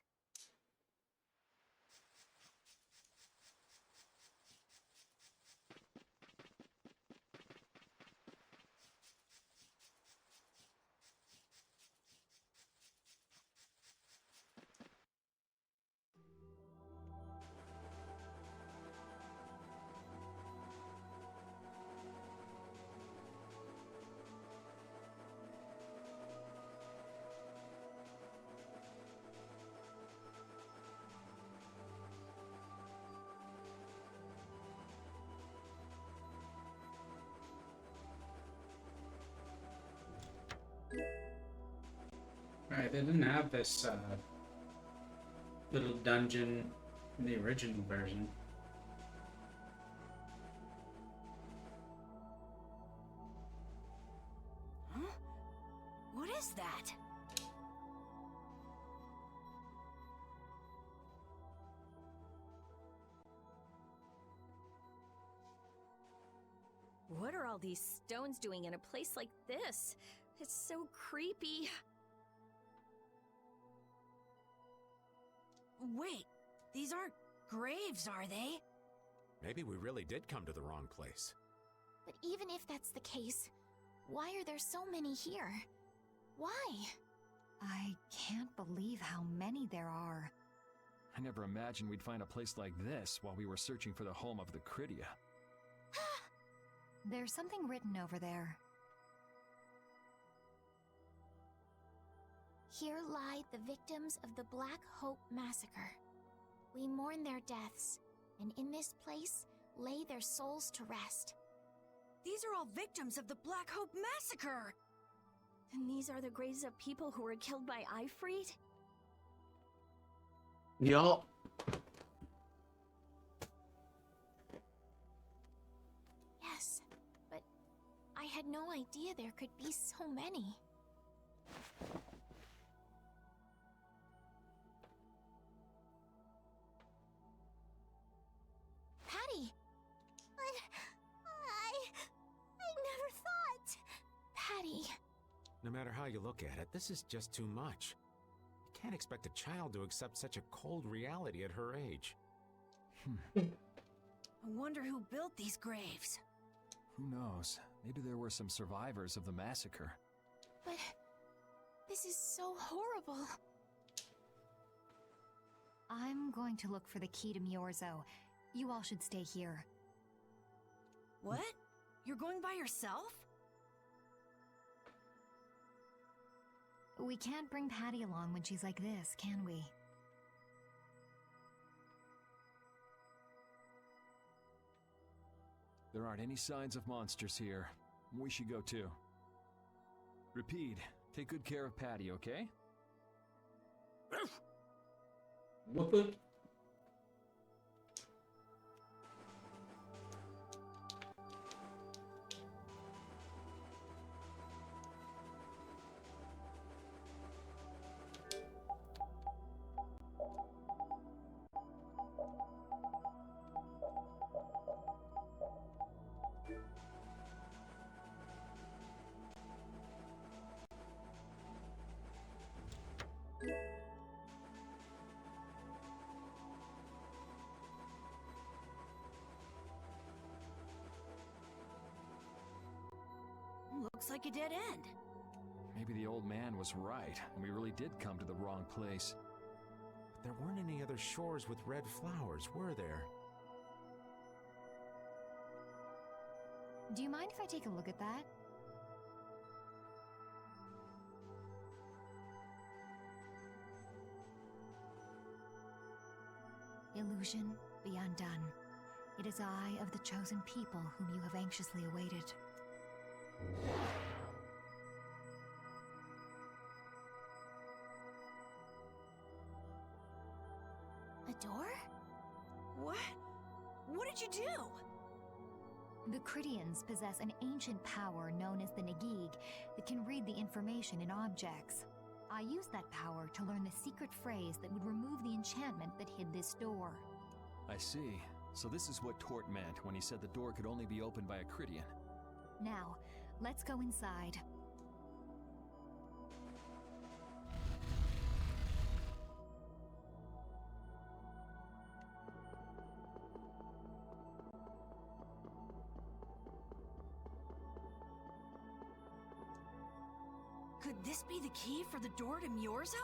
[SPEAKER 1] Right, they didn't have this little dungeon in the original version.
[SPEAKER 5] Huh? What is that?
[SPEAKER 8] What are all these stones doing in a place like this? It's so creepy.
[SPEAKER 5] Wait, these aren't graves, are they?
[SPEAKER 12] Maybe we really did come to the wrong place.
[SPEAKER 2] But even if that's the case, why are there so many here? Why?
[SPEAKER 13] I can't believe how many there are.
[SPEAKER 7] I never imagined we'd find a place like this while we were searching for the home of the Cridia.
[SPEAKER 13] There's something written over there.
[SPEAKER 2] Here lie the victims of the Black Hope Massacre. We mourn their deaths, and in this place lay their souls to rest.
[SPEAKER 5] These are all victims of the Black Hope Massacre!
[SPEAKER 8] And these are the graves of people who were killed by Ifrit?
[SPEAKER 1] Yup.
[SPEAKER 2] Yes, but I had no idea there could be so many. Patty!
[SPEAKER 6] I never thought.
[SPEAKER 2] Patty!
[SPEAKER 12] No matter how you look at it, this is just too much. You can't expect a child to accept such a cold reality at her age.
[SPEAKER 5] I wonder who built these graves.
[SPEAKER 7] Who knows? Maybe there were some survivors of the massacre.
[SPEAKER 2] But this is so horrible.
[SPEAKER 13] I'm going to look for the key to Miorzo. You all should stay here.
[SPEAKER 5] What? You're going by yourself?
[SPEAKER 13] We can't bring Patty along when she's like this, can we?
[SPEAKER 7] There aren't any signs of monsters here. We should go too. Repeat, take good care of Patty, okay?
[SPEAKER 1] Whoop it.
[SPEAKER 5] like a dead end.
[SPEAKER 7] Maybe the old man was right, and we really did come to the wrong place.
[SPEAKER 12] But there weren't any other shores with red flowers, were there?
[SPEAKER 13] Do you mind if I take a look at that? Illusion, be undone. It is I of the chosen people whom you have anxiously awaited.
[SPEAKER 2] A door?
[SPEAKER 5] What? What did you do?
[SPEAKER 13] The Cridians possess an ancient power known as the Negig that can read the information in objects. I used that power to learn the secret phrase that would remove the enchantment that hid this door.
[SPEAKER 7] I see. So this is what Tort meant when he said the door could only be opened by a Cridian.
[SPEAKER 13] Now, let's go inside.
[SPEAKER 5] Could this be the key for the door to Myorzo?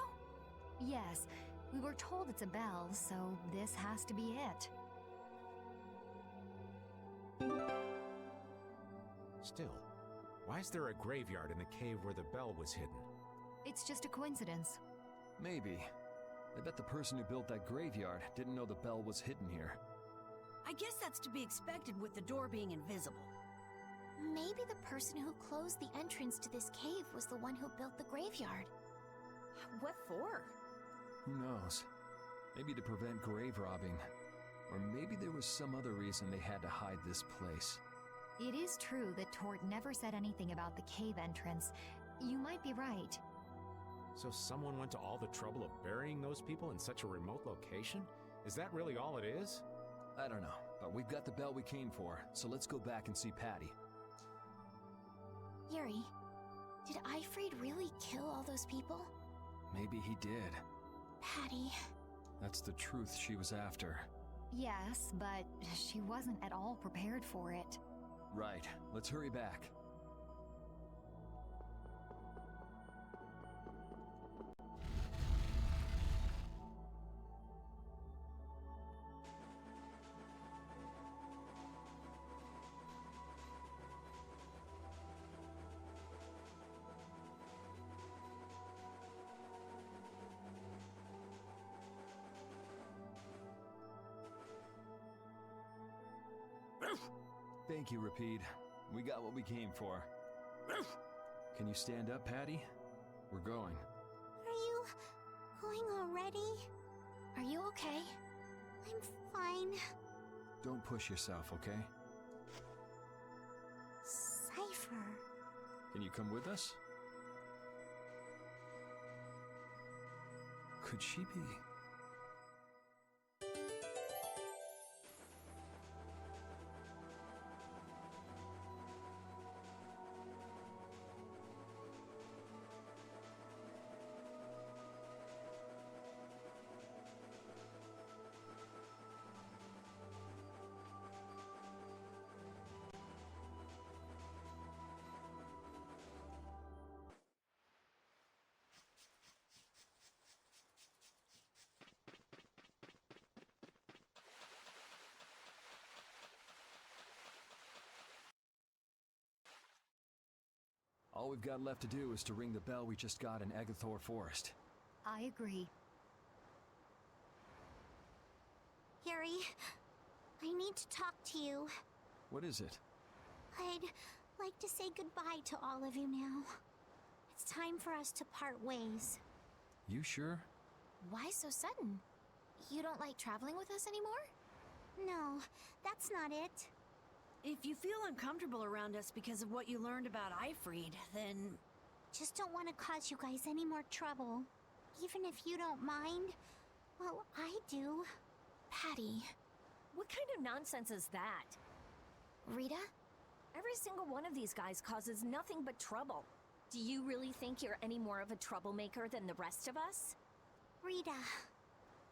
[SPEAKER 13] Yes, we were told it's a bell, so this has to be it.
[SPEAKER 12] Still, why is there a graveyard in the cave where the bell was hidden?
[SPEAKER 13] It's just a coincidence.
[SPEAKER 7] Maybe. I bet the person who built that graveyard didn't know the bell was hidden here.
[SPEAKER 5] I guess that's to be expected with the door being invisible.
[SPEAKER 2] Maybe the person who closed the entrance to this cave was the one who built the graveyard.
[SPEAKER 8] What for?
[SPEAKER 7] Who knows? Maybe to prevent grave robbing. Or maybe there was some other reason they had to hide this place.
[SPEAKER 13] It is true that Tort never said anything about the cave entrance. You might be right.
[SPEAKER 12] So someone went to all the trouble of burying those people in such a remote location? Is that really all it is?
[SPEAKER 7] I don't know, but we've got the bell we came for, so let's go back and see Patty.
[SPEAKER 2] Yuri, did Ifrid really kill all those people?
[SPEAKER 7] Maybe he did.
[SPEAKER 2] Patty.
[SPEAKER 7] That's the truth she was after.
[SPEAKER 13] Yes, but she wasn't at all prepared for it.
[SPEAKER 7] Right. Let's hurry back. Thank you, Rapide. We got what we came for. Can you stand up, Patty? We're going.
[SPEAKER 6] Are you going already?
[SPEAKER 2] Are you okay?
[SPEAKER 6] I'm fine.
[SPEAKER 7] Don't push yourself, okay?
[SPEAKER 6] Cypher.
[SPEAKER 7] Can you come with us? Could she be... All we've got left to do is to ring the bell we just got in Agathor Forest.
[SPEAKER 13] I agree.
[SPEAKER 6] Yuri, I need to talk to you.
[SPEAKER 7] What is it?
[SPEAKER 6] I'd like to say goodbye to all of you now. It's time for us to part ways.
[SPEAKER 7] You sure?
[SPEAKER 2] Why so sudden? You don't like traveling with us anymore?
[SPEAKER 6] No, that's not it.
[SPEAKER 5] If you feel uncomfortable around us because of what you learned about Ifrid, then...
[SPEAKER 6] Just don't want to cause you guys any more trouble. Even if you don't mind. Well, I do.
[SPEAKER 2] Patty.
[SPEAKER 8] What kind of nonsense is that?
[SPEAKER 2] Rita?
[SPEAKER 8] Every single one of these guys causes nothing but trouble. Do you really think you're any more of a troublemaker than the rest of us?
[SPEAKER 6] Rita.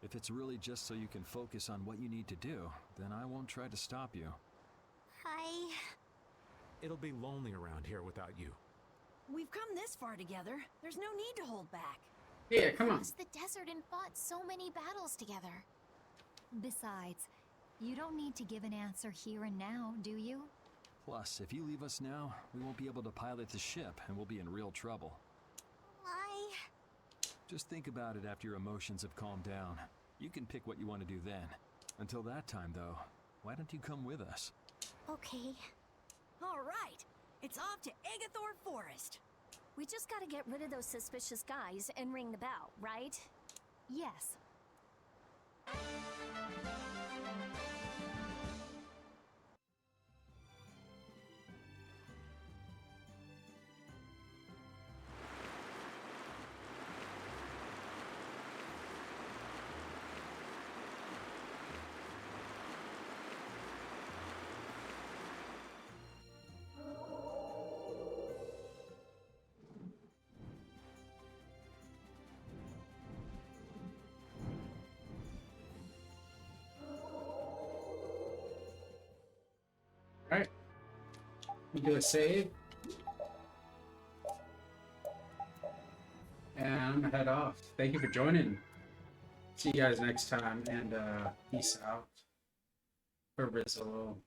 [SPEAKER 7] If it's really just so you can focus on what you need to do, then I won't try to stop you.
[SPEAKER 12] It'll be lonely around here without you.
[SPEAKER 5] We've come this far together. There's no need to hold back.
[SPEAKER 1] Yeah, come on.
[SPEAKER 2] Crossed the desert and fought so many battles together.
[SPEAKER 13] Besides, you don't need to give an answer here and now, do you?
[SPEAKER 7] Plus, if you leave us now, we won't be able to pilot the ship and we'll be in real trouble. Just think about it after your emotions have calmed down. You can pick what you want to do then. Until that time, though, why don't you come with us?
[SPEAKER 6] Okay.
[SPEAKER 5] All right. It's off to Agathor Forest.
[SPEAKER 8] We just gotta get rid of those suspicious guys and ring the bell, right?
[SPEAKER 13] Yes.
[SPEAKER 1] Alright. We do a save. And I'm gonna head off. Thank you for joining. See you guys next time, and peace out for Rizzo.